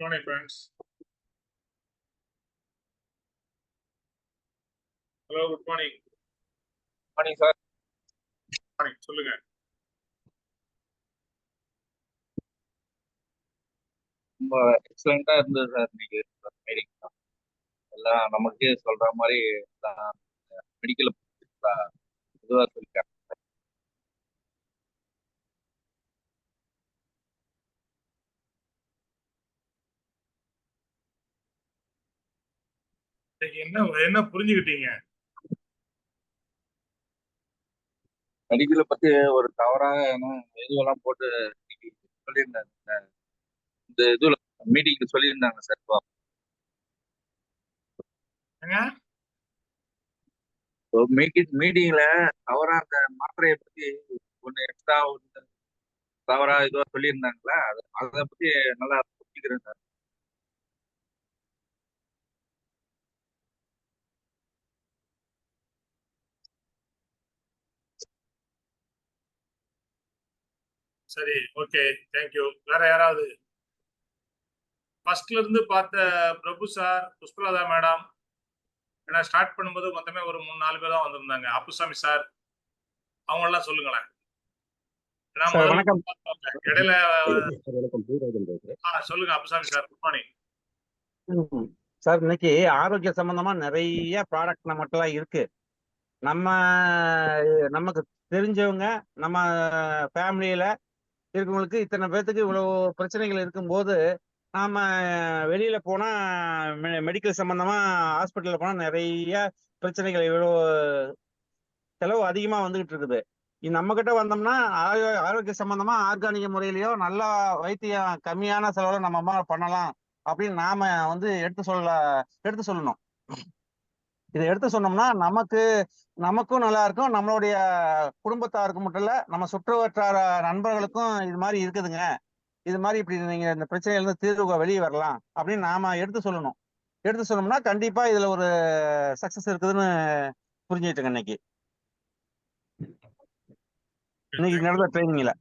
Morning, friends. Hello, good morning. Morning sir. Morning. சொல்லுங்க. ரொம்ப எக்ஸலண்டா இருந்தது சார் இன்னைக்கு மீட்டிங். எல்லாம் நமக்கே சொல்ற மாதிரி மெடிக்கல் இதுவா சொல்லிட்டாங்க. என்ன புரிஞ்சுக்கிட்டீங்க? மெடிக்கலை பத்தி ஒரு தவறாக இதுவெல்லாம் போட்டு இன்னைக்கு சொல்லியிருந்தாங்க. இந்த இதுல மீட்டிங்ல சொல்லியிருந்தாங்க சார். மீட்டிங்ல தவறா அந்த மாத்திரையை பத்தி ஒண்ணு எக்ஸ்ட்ரா ஒண்ணு தவறா இதுவா சொல்லியிருந்தாங்களா, அதை பத்தி நல்லா புரிஞ்சுக்கிறேன் சார். சரி, ஓகே, தேங்க்யூ. வேற யாராவது? ஃபர்ஸ்ட்ல இருந்து பார்த்த பிரபு சார், புஷ்பலதா மேடம், ஏன்னா ஸ்டார்ட் பண்ணும்போது மொத்தமே ஒரு 3-4 பேர் தான் வந்திருந்தாங்க. அப்புசாமி சார், அவங்க எல்லாம் சொல்லுங்களேன். சார் வணக்கம். இடையில சொல்லுங்க Appusamy sir. Good morning sir. இன்னைக்கு ஆரோக்கிய சம்பந்தமா நிறைய ப்ராடக்ட் நம்மகிட்ட இருக்கு. நமக்கு தெரிஞ்சவங்க, நம்ம ஃபேமிலியில இருக்கவங்களுக்கு இத்தனை பேர்த்துக்கு இவ்வளவு பிரச்சனைகள் இருக்கும்போது நாம வெளியில போனா மெடிக்கல் சம்பந்தமா ஹாஸ்பிட்டல்ல போனா நிறைய பிரச்சனைகள், இவ்வளவு செலவு அதிகமா வந்துகிட்டு இருக்குது. நம்ம கிட்ட வந்தோம்னா ஆரோக்கிய சம்பந்தமா ஆர்கானிக் முறையிலயோ நல்ல வைத்தியம் கம்மியான செலவுல நம்ம பண்ணலாம் அப்படின்னு நாம எடுத்து சொல்லணும். இதை எடுத்து சொன்னோம்னா நமக்கும் நல்லா இருக்கும், நம்மளுடைய குடும்பத்தாருக்கும் மட்டும் இல்ல, நம்ம சுற்று வட்டார நண்பர்களுக்கும் இது மாதிரி இருக்குதுங்க, இது மாதிரி இப்படி நீங்க இந்த பிரச்சனையில இருந்து தீர்வு வெளியே வரலாம் அப்படின்னு நாம எடுத்து சொல்லணும். எடுத்து சொன்னோம்னா கண்டிப்பா இதுல ஒரு சக்சஸ் இருக்குதுன்னு புரிஞ்சுக்கிட்டுங்க இன்னைக்கு நடந்த ட்ரைனிங்ல.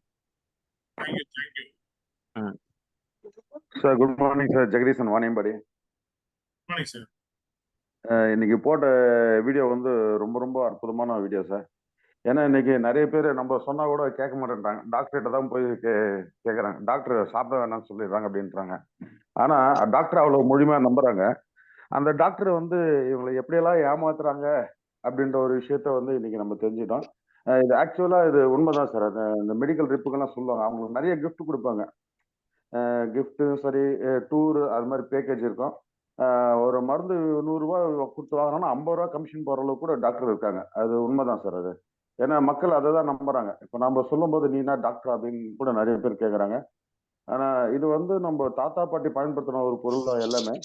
Sir good morning sir. Jagadeesan Vaniyambadi. இன்னைக்கு போட்ட வீடியோ வந்து ரொம்ப ரொம்ப அற்புதமான வீடியோ சார். ஏன்னா இன்னைக்கு நிறைய பேர் நம்ம சொன்னா கூட கேட்க மாட்டேன்றாங்க. டாக்டர்கிட்ட தான் போய் கேட்குறாங்க. டாக்டர் சாப்பிட வேணாம்னு சொல்லிடுறாங்க அப்படின்றாங்க. ஆனா டாக்டர் அவ்வளவு முழுமையா நம்புறாங்க. அந்த டாக்டர் வந்து இவங்களை எப்படியெல்லாம் ஏமாத்துறாங்க அப்படின்ற ஒரு விஷயத்த வந்து இன்னைக்கு நம்ம தெரிஞ்சுட்டோம். இது ஆக்சுவலா இது உண்மைதான் சார். இந்த மெடிக்கல் ட்ரிப்புக்கெல்லாம் சொல்லுவாங்க, அவங்களுக்கு நிறைய கிஃப்ட் கொடுப்பாங்க. கிஃப்ட்டும் சரி, டூர் அது மாதிரி பேக்கேஜ் இருக்கும். ஒரு மருந்து 100 ரூபா கொடுத்து வாங்கினோம்னா 50 ரூபா கமிஷன் போற அளவுக்கு கூட டாக்டர் இருக்காங்க. அது உண்மைதான் சார் அது. ஏன்னா மக்கள் அதை தான் நம்புறாங்க. இப்போ நம்ம சொல்லும்போது நீ என்ன டாக்டர் அப்படின்னு கூட நிறைய பேர் கேட்குறாங்க. ஆனா இது வந்து நம்ம தாத்தா பாட்டி பயன்படுத்தின ஒரு பொருள் தான் எல்லாமே.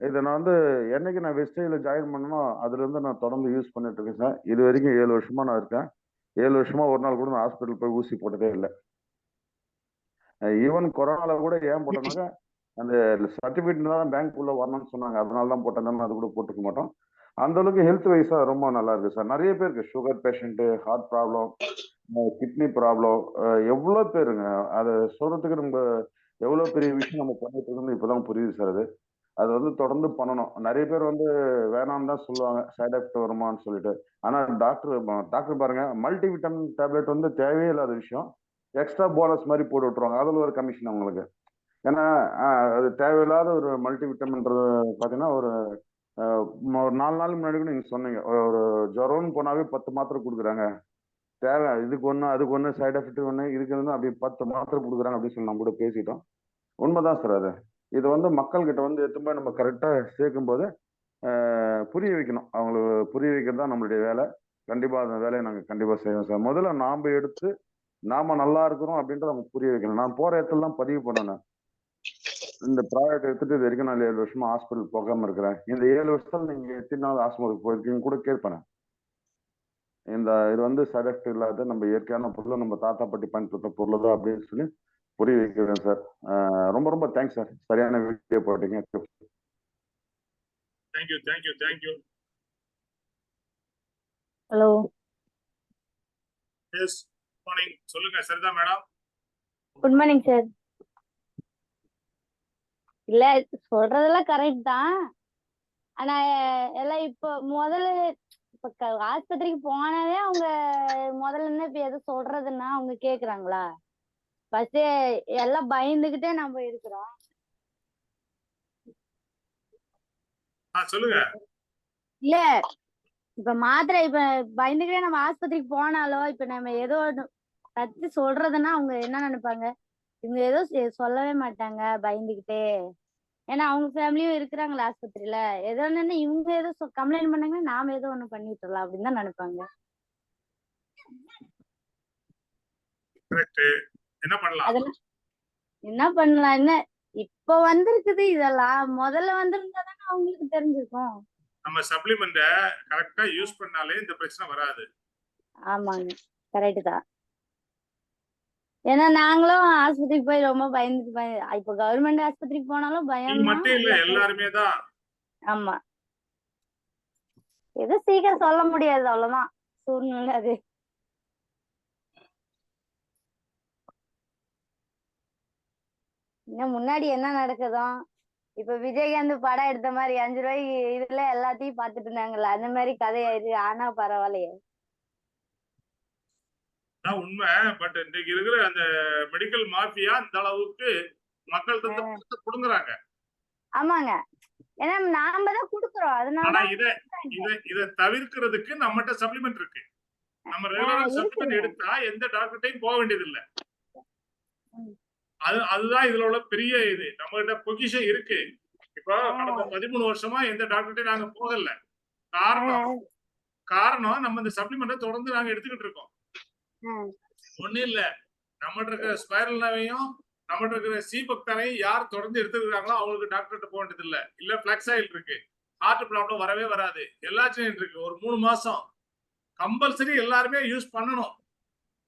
இதை நான் வந்து என்னைக்கு நான் வெஸ்டேஜில் ஜாயின் பண்ணனோ அதுல இருந்து நான் தொடர்ந்து யூஸ் பண்ணிட்டு இருக்கேன் சார். இது வரைக்கும் 7 வருஷமா நான் இருக்கேன். 7 வருஷமா ஒரு நாள் கூட நான் ஹாஸ்பிட்டல் போய் ஊசி போட்டதே இல்லை. ஈவன் கொரோனால கூட ஏன் போட்டோம்னாக்கா அந்த சர்டிபிகேட் தான் பேங்க் உள்ள வரணும்னு சொன்னாங்க, அதனால தான் போட்டேன். அது கூட போட்டுக்க மாட்டோம். அந்த அளவுக்கு ஹெல்த் வைஸா ரொம்ப நல்லா இருக்கு சார். நிறைய பேருக்கு sugar patient, heart problem, kidney problem, எவ்வளோ பேருங்க. அதை சொல்றதுக்கு நம்ம எவ்வளோ பெரிய விஷயம் நம்ம பண்ணிட்டு இருக்கோம்னு இப்போதான் புரியுது சார். அது அது வந்து தொடர்ந்து பண்ணணும். நிறைய பேர் வந்து வேணாம்னு தான் சொல்லுவாங்க, சைட் எஃபெக்ட் வருமான்னு சொல்லிட்டு. ஆனா டாக்டர் பாருங்க, மல்டி விட்டமின் டேப்லெட் வந்து தேவையே இல்லாத விஷயம். எக்ஸ்ட்ரா போனஸ் மாதிரி போட்டு விட்டுருவாங்க, அதுல ஒரு கமிஷன் அவங்களுக்கு. ஏன்னா அது தேவையில்லாத ஒரு மல்டி விட்டமின்றது பார்த்தீங்கன்னா ஒரு 4 நாள் முன்னாடி கூட நீங்க சொன்னீங்க, ஒரு ஜுரம்னு போனாவே 10 மாத்திரை கொடுக்குறாங்க. தேவை இதுக்கு ஒன்று அதுக்கு ஒன்று சைட் எஃபெக்ட் ஒன்று இதுக்கு வந்து அப்படி 10 மாத்திரை கொடுக்குறாங்க அப்படின்னு சொல்லி நம்ம கூட பேசிட்டோம். உண்மைதான் சார். அது இது வந்து மக்கள்கிட்ட வந்து எத்துமே நம்ம கரெக்டாக சேர்க்கும் போது புரிய வைக்கணும். அவங்களுக்கு புரிய வைக்கிறது தான் நம்மளுடைய வேலை. கண்டிப்பாக அந்த வேலையை நாங்கள் கண்டிப்பாக செய்வோம் சார். முதல்ல நாம் எடுத்து நாம நல்லா இருக்கிறோம் அப்படின்றத அவங்க புரிய வைக்கணும். நான் போற இடத்துல தான் பதிவு பண்ணணும். இந்த ப்ராடக்ட் எடுத்துட்டு இது வரைக்கும் நான் 7 வருஷமா ஹாஸ்பிட்டல் போகாம இருக்கிறேன். இந்த 7 வருஷத்துல நீங்க எத்தனை நாள் ஹாஸ்பிட்டல் போயிருக்கீங்க கூட கேட்பேன். இது வந்து சைட் எஃபெக்ட் இல்லாத நம்ம இயற்கையான பொருள், நம்ம தாத்தா பாட்டி பயன்படுத்த பொருள் தான் அப்படின்னு சொல்லி புரிய வைக்கிறேன் சார். ரொம்ப ரொம்ப தேங்க்ஸ் சார். சரியான வீடியோ போட்டீங்க. தேங்க்யூ. ஹலோ. Yes, morning. சொல்லுங்க Saritha madam. Good morning sir. இல்ல சொல்றதெல்லாம் கரெக்ட் தான். ஆனா எல்லாம் இப்போ முதல்ல இப்ப ஆஸ்பத்திரிக்கு போனாலே அவங்க முதல்ல இருந்து இப்ப எது சொல்றதுன்னா அவங்க கேக்குறாங்களா? ஃபர்ஸ்ட் எல்லாம் பயந்துகிட்டே நம்ம இருக்கிறோம். சொல்லுங்க. இல்ல இப்ப மாத்திரை இப்ப பயந்துகிட்டே நம்ம ஆஸ்பத்திரிக்கு போனாலோ இப்ப நம்ம ஏதோ ஒண்ணு கத்தி சொல்றதுன்னா அவங்க என்ன நினைப்பாங்க? இவங்க ஏதோ சொல்லவே மாட்டாங்க பயந்துகிட்டே. ஏன்னா அவங்க ஃபேமிலியும் இருக்கிறாங்களா ஆஸ்பத்திரியில. ஏதோ ஒண்ணு இவங்க ஏதோ கம்ப்ளைண்ட் பண்ணாங்கன்னா நாம ஏதோ ஒண்ணு பண்ணிட்டுலாம் அப்படின்னு தான் நினைப்பாங்க. கரெக்ட். என்ன பண்ணலாம்? அதெல்லாம் என்ன பண்ணலாம்? என்ன இப்ப வந்திருக்குது இதெல்லாம். முதல்ல வந்திருந்தா தானே அவங்களுக்கு தெரிஞ்சிருக்கும். நம்ம சப்ளிமெண்ட கரெக்டா யூஸ் பண்ணாலே இந்த பிரச்சனை வராது. ஆமாங்க, கரெக்ட் தான். ஏன்னா நாங்களும் ஆஸ்பத்திரிக்கு போய் ரொம்ப பயந்துட்டு இப்ப கவர்மெண்ட் ஆஸ்பத்திரிக்கு போனாலும் நீங்க பயம் தான். மட்டும் இல்ல, எல்லாருமே தான். ஆமா, எது சீக்கிரம் சொல்ல முடியாது, அவ்வளவுதான் சூழ்நிலை அது. இன்னும் முன்னாடி என்ன நடக்குதோ இப்ப விஜயகாந்த் படம் எடுத்த மாதிரி 5 ரூபாய்க்கு இதுல எல்லாத்தையும் பாத்துட்டு இருந்தாங்கல்ல, அந்த மாதிரி கதையாயிரு. ஆனா பரவாயில்லையே, உண்மை. பட் இன்னைக்கு இருக்கிற அந்த மெடிக்கல் மாஃபியா இந்த அளவுக்கு மக்கள் தந்து கொடுங்குறாங்க. ஆமாங்க, ஏன்னா நாம தான் குடுக்குறோம். அதனால இத தவிர்க்கிறதுக்கு நம்மகிட்ட சப்ளிமெண்ட் இருக்கு. நம்ம ரெகுலரா சப்ளிமெண்ட் எடுத்தா எந்த டாக்டர்டையும் போக வேண்டியது இல்ல. அதுதான் இதுல உள்ள பெரிய இது. நம்ம கிட்ட பொக்கிஷம் இருக்கு. இப்போ கடந்த 13 வருஷமா எந்த டாக்டர்டையும் நாங்க போகல. காரணம் நம்ம இந்த சப்ளிமெண்ட்டை தொடர்ந்து நாங்க எடுத்துக்கிட்டு இருக்கோம். ஒண்ணு இல்ல, நம்மகிட்ட இருக்கிற ஸ்பைரல் நவையும் நம்மகிட்ட இருக்கிற சீபக்தனையும் யார் தொடர்ந்து எடுத்துக்கிறாங்களோ அவங்களுக்கு டாக்டர்கிட்ட போக வேண்டியது இல்ல. இல்ல பிளக்ஸ் ஆயில் இருக்கு, ஹார்ட் ப்ராப்ளம் வரவே வராது, எல்லாச்சும் இருக்கு. ஒரு 3 மாசம் கம்பல்சரி எல்லாருமே யூஸ் பண்ணணும்.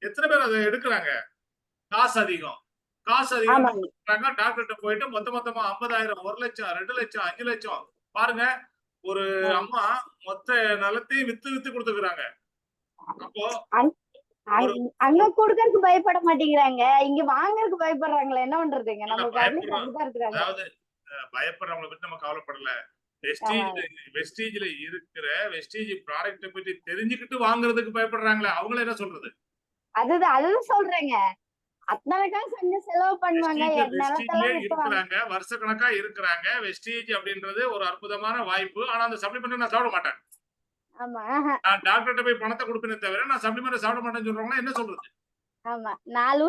எத்தனை பேர் அதை எடுக்கிறாங்க? காசு அதிகம் டாக்டர்கிட்ட போயிட்டு மொத்தமா 50,000, 1 லட்சம், 2 லட்சம், 5 லட்சம். பாருங்க, ஒரு அம்மா மொத்த நிலத்தையும் வித்து கொடுத்துக்கிறாங்க. அப்போ அங்க கொடுக்கறதுக்கு பயப்பட மாட்டேங்கிறாங்க, இங்க வாங்கறதுக்கு பயப்படுறாங்களே. என்ன பண்றதுங்க? நம்ம பப்ளிக் அப்படிதான் இருக்காங்க. அதாவது பயப்படுறவங்களை பத்தி நம்ம கவலைப்படல. வெஸ்டீஜ்ல இருக்கிற வெஸ்டீஜ் ப்ராடக்ட் பத்தி தெரிஞ்சுக்கிட்டு வாங்குறதுக்கு பயப்படுறாங்களே, அவங்கள என்ன சொல்றது? அதுதான் சொல்றேங்க. அத்தனைக்கா கொஞ்சம் செலவு பண்ணுவாங்க, வருஷக்கணக்கா இருக்கிறாங்க. வெஸ்டீஜ் அப்படின்றது ஒரு அற்புதமான வாய்ப்பு. ஆனா அந்த சப்ளிமெண்ட் நான் சாப்பிட மாட்டேன். நான் டாக்டர்கிட்ட போய் பணத்தை கொடுப்பேனே தவிர நான் சப்ளிமெண்ட் சாப்பிட மாட்டேன்னு சொல்றவங்க என்ன சொல்றது? நான்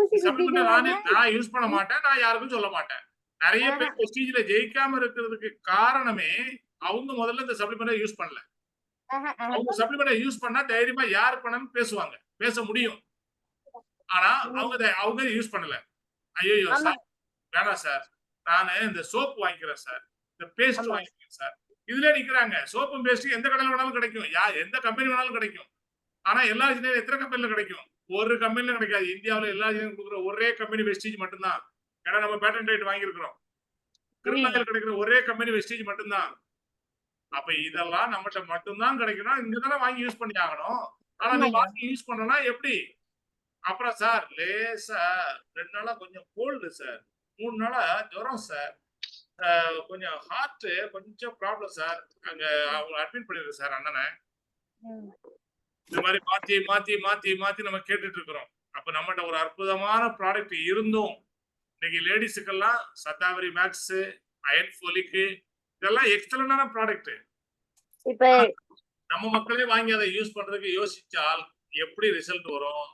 யூஸ் பண்ண மாட்டேன், நான் யாருக்கும் சொல்ல மாட்டேன். நிறைய பேர் வெஸ்டீஜ்ல ஜெயிக்காம இருக்கிறதுக்கு காரணமே அவங்க முதல்ல இந்த சப்ளிமெண்ட் யூஸ் பண்ணல. அவங்க சப்ளிமெண்ட் யூஸ் பண்ணா தைரியமா யார் பண்ணணும் பேசுவாங்க, பேச முடியும். ஆனா அவங்க யூஸ் பண்ணல. ஐயோ சார், வேணாம் சார், நானு இந்த சோப் வாங்கிக்கிறேன் சார், இந்த பேஸ்ட் வாங்கிக்கிறேன் சார். இதுல நிக்கிறாங்க. சோப்பும் பேஸ்ட் எந்த கடையில வேணாலும் கிடைக்கும், எந்த கம்பெனி வேணாலும் கிடைக்கும். ஆனா எல்லா இன்ஜினியர் எத்தனை கம்பெனில கிடைக்கும்? ஒரு கம்பெனில கிடைக்காது. இந்தியாவில் எல்லா இன்ஜினியரும் கொடுக்குற ஒரே கம்பெனி வெஸ்டீஜ் மட்டும்தான். ஏன்னா நம்ம பேட்டன் ரைட் வாங்கியிருக்கிறோம். கிருஷ்ணாயில் கிடைக்கிற ஒரே கம்பெனி வெஸ்டீஜ் மட்டும்தான். அப்ப இதெல்லாம் நம்மகிட்ட மட்டும்தான் கிடைக்கணும். இங்கதானே வாங்கி யூஸ் பண்ணி ஆகணும். ஆனா நீ வாங்கி யூஸ் பண்ணனா எப்படி? அப்புறம் சார் லேசா 2 நாளா கொஞ்சம் கோல்டு சார், 3 நாளா ஜுரம் சார், கொஞ்சம் ஹார்ட் கொஞ்சம் ப்ராப்ளம் சார், அங்க அவங்க அட்மிட் பண்ணிருக்கு சார் அண்ணனை. இந்த மாதிரி மாத்தி மாத்தி மாத்தி மாத்தி நம்ம கேட்டுட்டு இருக்கிறோம். அப்ப நம்மகிட்ட ஒரு அற்புதமான ப்ராடக்ட் இருந்தும் இன்னைக்கு லேடிஸுக்கெல்லாம் சத்தாவரி மேக்ஸ், அயன் ஃபோலிக் இதெல்லாம் எக்ஸலண்டான ப்ராடக்ட். இப்ப நம்ம மக்களே வாங்கி அதை யூஸ் பண்றதுக்கு யோசிச்சால் எப்படி ரிசல்ட் வரும்?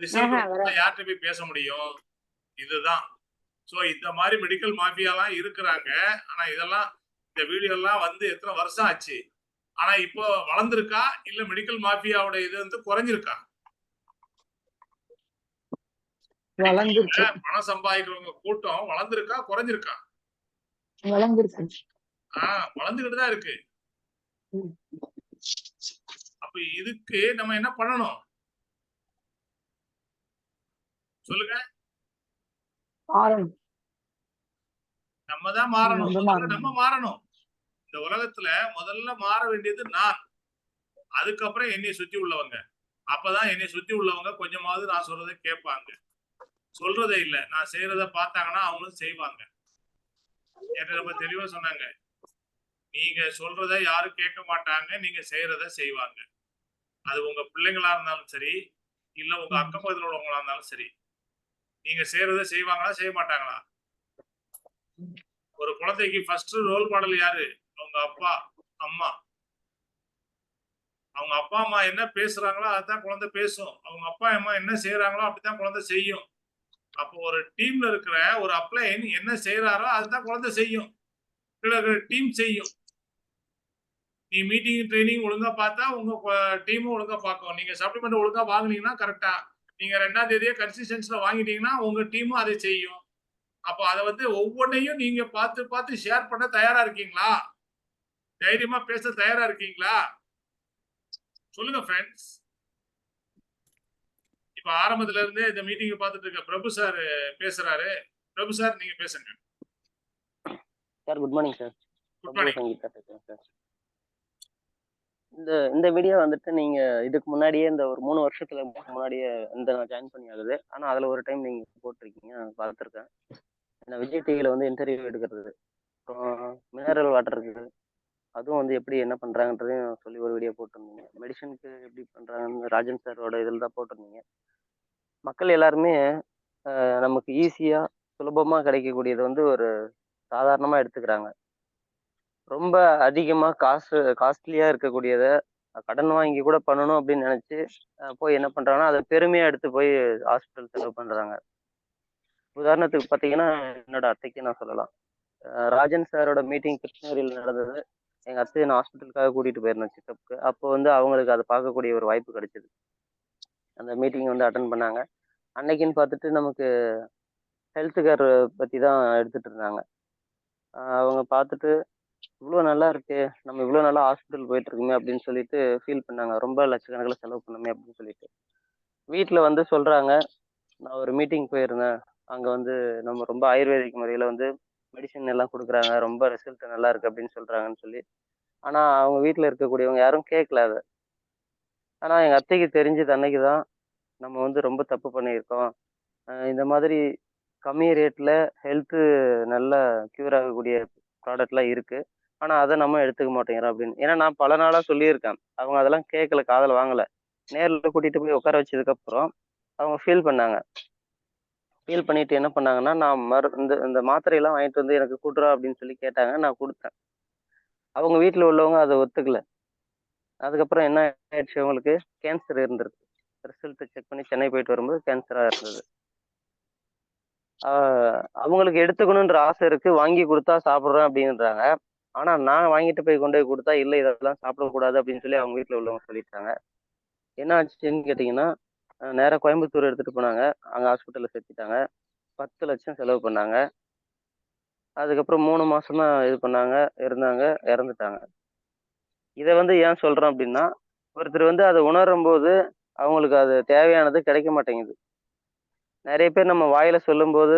யார்கிட்ட போய் பேச முடியும்? இதுதான். சோ இந்த மாதிரி மெடிக்கல் மாஃபியாலாம் இருக்கிறாங்க. ஆனா இதெல்லாம் இந்த வீடியோ எல்லாம் வந்து எத்தனை வருஷம் ஆச்சு? ஆனா இப்போ வளர்ந்துருக்கா இல்ல மெடிக்கல் மாஃபியாவோட இது வந்து குறைஞ்சிருக்கா? பணம் சம்பாதிக்கிறவங்க கூட்டம் வளர்ந்துருக்கா குறைஞ்சிருக்கா? வளர்ந்துகிட்டு தான் இருக்கு. அப்ப இதுக்கு நம்ம என்ன பண்ணணும் சொல்லுங்க? நம்ம தான் மாறணும். நம்ம மாறணும். இந்த உலகத்துல முதல்ல மாற வேண்டியது நான், அதுக்கப்புறம் என்னை சுத்தி உள்ளவங்க. அப்பதான் என்னை சுத்தி உள்ளவங்க கொஞ்சமாவது நான் சொல்றதை கேட்பாங்க. சொல்றதே இல்ல, நான் செய்யறத பார்த்தாங்கன்னா அவங்களும் செய்வாங்க. என்று ரொம்ப தெளிவா சொன்னாங்க. நீங்க சொல்றத யாரும் கேட்க மாட்டாங்க. நீங்க செய்யறத செய்வாங்க. அது உங்க பிள்ளைங்களா இருந்தாலும் சரி, இல்ல உங்க அக்கம் பக்கத்துல உள்ளவங்களா இருந்தாலும் சரி. நீங்க செய்யறத செய்வாங்களா? செய்ய மாட்டாங்களா? ஒரு குழந்தைக்கு ஃபர்ஸ்ட் ரோல் மாடல் யாரு? அவங்க அப்பா, அம்மா. அவங்க அப்பா, அம்மா என்ன பேசுறாங்களோ அதான் குழந்தை பேசும். அவங்க அப்பா, அம்மா என்ன செய்றாங்களோ அப்படித்தான் குழந்தை செய்யும். அப்போ ஒரு டீம்ல இருக்கிற ஒரு அப்ளைன் என்ன செய்றாரோ அதுதான் குழந்தை செய்யும். டீம் செய்யும். நீ மீட்டிங், ட்ரெய்னிங் ஒழுங்கா பார்த்தா உங்க டீமும் ஒழுங்கா பார்க்கும். நீங்க சப்ளிமெண்ட் ஒழுங்கா வாங்குனீங்கன்னா கரெக்ட்டா. நீங்க 2ஆம் தேதியே கன்சிஸ்டன்சில வாங்கிட்டீங்கன்னா உங்க டீமும் அதை செய்யும். அப்போ அத வந்து ஒவ்வொன்னையும் நீங்க பார்த்து, பார்த்து ஷேர் பண்ண தயாரா இருக்கீங்களா? தைரியமா பேச தயாரா இருக்கீங்களா? சொல்லுங்க ஃபிரெண்ட்ஸ். இப்ப ஆரம்பத்துல இருந்தே இந்த மீட்டிங்க பார்த்துட்டு இருக்க பிரபு சார் பேசுறாரு. பிரபு சார் நீங்க பேசுங்க. Sir good morning sir. Good Prabhu morning. Sangeetha பேசுறேன் சார். இந்த வீடியோ வந்துட்டு நீங்க இதுக்கு முன்னாடியே இந்த ஒரு 3 வருஷத்துல முன்னாடியே நான் ஜாயின் பண்ணி ஆகுது. ஆனா அதுல ஒரு டைம் நீங்க போட்டிருக்கீங்க, நான் பார்த்துருக்கேன். நான் விஜய் டிவில வந்து இன்டர்வியூ எடுக்கிறது, அப்புறம் மினரல் வாட்டர் இருக்குது, அதுவும் வந்து எப்படி என்ன பண்றாங்கன்றதையும் சொல்லி ஒரு வீடியோ போட்டிருந்தீங்க. மெடிசனுக்கு எப்படி பண்றாங்கன்னு ராஜன் சாரோட இதில் தான் போட்டிருந்தீங்க. மக்கள் எல்லாருமே நமக்கு ஈஸியா சுலபமா கிடைக்கக்கூடியது வந்து ஒரு சாதாரணமா எடுத்துக்கிறாங்க. ரொம்ப அதிகமா காஸ்ட்லியா இருக்கக்கூடியத கடன் வாங்கி கூட பண்ணணும் அப்படின்னு நினைச்சு போய் என்ன பண்றாங்கன்னா அதை பெருமையா எடுத்து போய் ஹாஸ்பிட்டல் செலவு பண்றாங்க. உதாரணத்துக்கு பாத்தீங்கன்னா என்னோட அத்தைக்கு நான் சொல்லலாம். ராஜன் சாரோட மீட்டிங் கிருஷ்ணகிரியில் நடந்தது. எங்க அத்தையை நான் ஹாஸ்பிட்டலுக்காக கூட்டிட்டு போயிருந்தேன் செக்அப்க்கு. அப்போ வந்து அவங்களுக்கு அதை பார்க்கக்கூடிய ஒரு வாய்ப்பு கிடைச்சது. அந்த மீட்டிங் வந்து அட்டன் பண்ணாங்க. அன்னைக்குன்னு பார்த்துட்டு நமக்கு ஹெல்த் கேர் பத்தி தான் எடுத்துட்டு இருந்தாங்க. அவங்க பார்த்துட்டு இவ்வளோ நல்லா இருக்கு, நம்ம இவ்வளோ நல்லா ஹாஸ்பிட்டல் போயிட்டு இருக்குமே அப்படின்னு சொல்லிட்டு ஃபீல் பண்ணாங்க. ரொம்ப லட்சக்கணக்கில் செலவு பண்ணோமே அப்படின்னு சொல்லிட்டு வீட்டில் வந்து சொல்றாங்க, நான் ஒரு மீட்டிங் போயிருந்தேன், அங்கே வந்து நம்ம ரொம்ப ஆயுர்வேதிக் முறையில் வந்து மெடிசன் எல்லாம் கொடுக்குறாங்க, ரொம்ப ரிசல்ட் நல்லா இருக்கு அப்படின்னு சொல்றாங்கன்னு சொல்லி. ஆனால் அவங்க வீட்டில் இருக்கக்கூடியவங்க யாரும் கேட்கல அதை. ஆனால் எங்கள் அத்தைக்கு தெரிஞ்சது அன்னைக்கு தான் நம்ம வந்து ரொம்ப தப்பு பண்ணியிருக்கோம். இந்த மாதிரி கம்மி ரேட்ல ஹெல்த்து நல்லா க்யூர் ஆகக்கூடிய ப்ராடக்ட்லாம் இருக்கு. ஆனா அத நம்ம எடுத்துக்க மாட்டேங்கிறோம் அப்படின்னு. ஏன்னா நான் பல நாளா சொல்லியிருக்கேன். அவங்க அதெல்லாம் கேட்கல, காதுல வாங்கல. நேர்ல கூட்டிட்டு போய் உட்கார வச்சதுக்கப்புறம் அவங்க ஃபீல் பண்ணாங்க. ஃபீல் பண்ணிட்டு என்ன பண்ணாங்கன்னா, நான் இந்த இந்த மாத்திரையெல்லாம் வாங்கிட்டு வந்து எனக்கு குடுறா அப்படின்னு சொல்லி கேட்டாங்க. நான் குடுத்தேன். அவங்க வீட்ல உள்ளவங்க அத ஒத்துக்கல. அதுக்கப்புறம் என்ன ஆயிடுச்சு, அவங்களுக்கு கேன்சர் இருந்திருக்கு. ரிசல்ட் செக் பண்ணி சென்னை போயிட்டு வரும்போது கேன்சரா இருந்தது. அவங்களுக்கு எடுத்துக்கணுன்ற ஆசை இருக்கு. வாங்கி குடுத்தா சாப்பிடுறேன் அப்படின்றாங்க. ஆனா நான் வாங்கிட்டு போய் கொண்டு போய் குடுத்தா, இல்ல இதெல்லாம் சாப்பிடக்கூடாது அப்படின்னு சொல்லி அவங்க வீட்ல உள்ளவங்க சொல்லிட்டாங்க. என்ன ஆச்சுன்னு கேட்டீங்கன்னா, நேரா கோயம்புத்தூர் எடுத்துட்டு போனாங்க. அங்க ஹாஸ்பிட்டல்ல சேர்த்துட்டாங்க. 10,00,000 செலவு பண்ணாங்க. அதுக்கப்புறம் 3 மாசமா இது பண்ணாங்க, இருந்தாங்க, இறந்துட்டாங்க. இத வந்து ஏன் சொல்றேன் அப்படின்னா, ஒருத்தர் வந்து அத உணரும்போது, அவங்களுக்கு அது தேவையானது கிடைக்க மாட்டேங்குது. நெறைய பேர் நம்ம வாயில சொல்லும்போது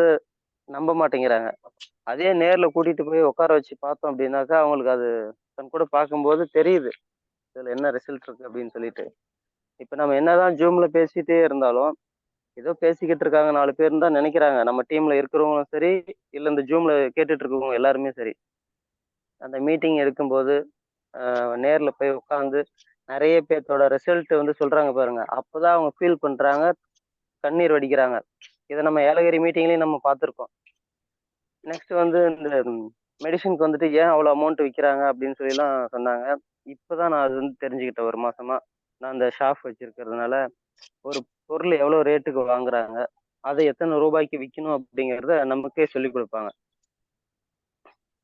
நம்ப மாட்டேங்கிறாங்க. அதே நேர்ல கூட்டிட்டு போய் உட்கார வச்சு பார்த்தோம் அப்படின்னாக்கா, அவங்களுக்கு அது கண் கூட பார்க்கும்போது தெரியுது. இதுல என்ன ரிசல்ட் இருக்கு அப்படின்னு சொல்லிட்டு. இப்ப நம்ம என்னதான் Zoomல பேசிட்டே இருந்தாலும், ஏதோ பேசிக்கிட்டு இருக்காங்க 4 பேருன்னு தான் நெனைக்கிறாங்க. நம்ம டீம்ல இருக்கிறவங்களும் சரி, இல்ல இந்த Zoomல கேட்டுட்டு இருக்கவங்க எல்லாருமே சரி. அந்த மீட்டிங் எடுக்கும்போது, நேர்ல போய் உட்கார்ந்து நெறைய பேத்தோட ரிசல்ட் வந்து சொல்றாங்க பாருங்க. அப்பதான் அவங்க ஃபீல் பண்றாங்க, கண்ணீர் வடிக்கிறாங்க. இத நம்ம ஏலகிரி மீட்டிங்லயும் நம்ம பார்த்திருக்கோம். நெக்ஸ்ட் வந்து இந்த மெடிசினுக்கு வந்துட்டு ஏன் அவ்வளோ அமௌண்ட் விக்கிறாங்க அப்படின்னு சொல்லிலாம் சொன்னாங்க. இப்பதான் நான் அது வந்து தெரிஞ்சுக்கிட்டேன் 1 மாசமா. நான் அந்த ஷாப் வச்சிருக்கிறதுனால, ஒரு பொருள் எவ்வளோ ரேட்டுக்கு வாங்குறாங்க, அதை எத்தன ரூபாய்க்கு விக்கணும் அப்படிங்கிறத நமக்கே சொல்லிக் குடுப்பாங்க.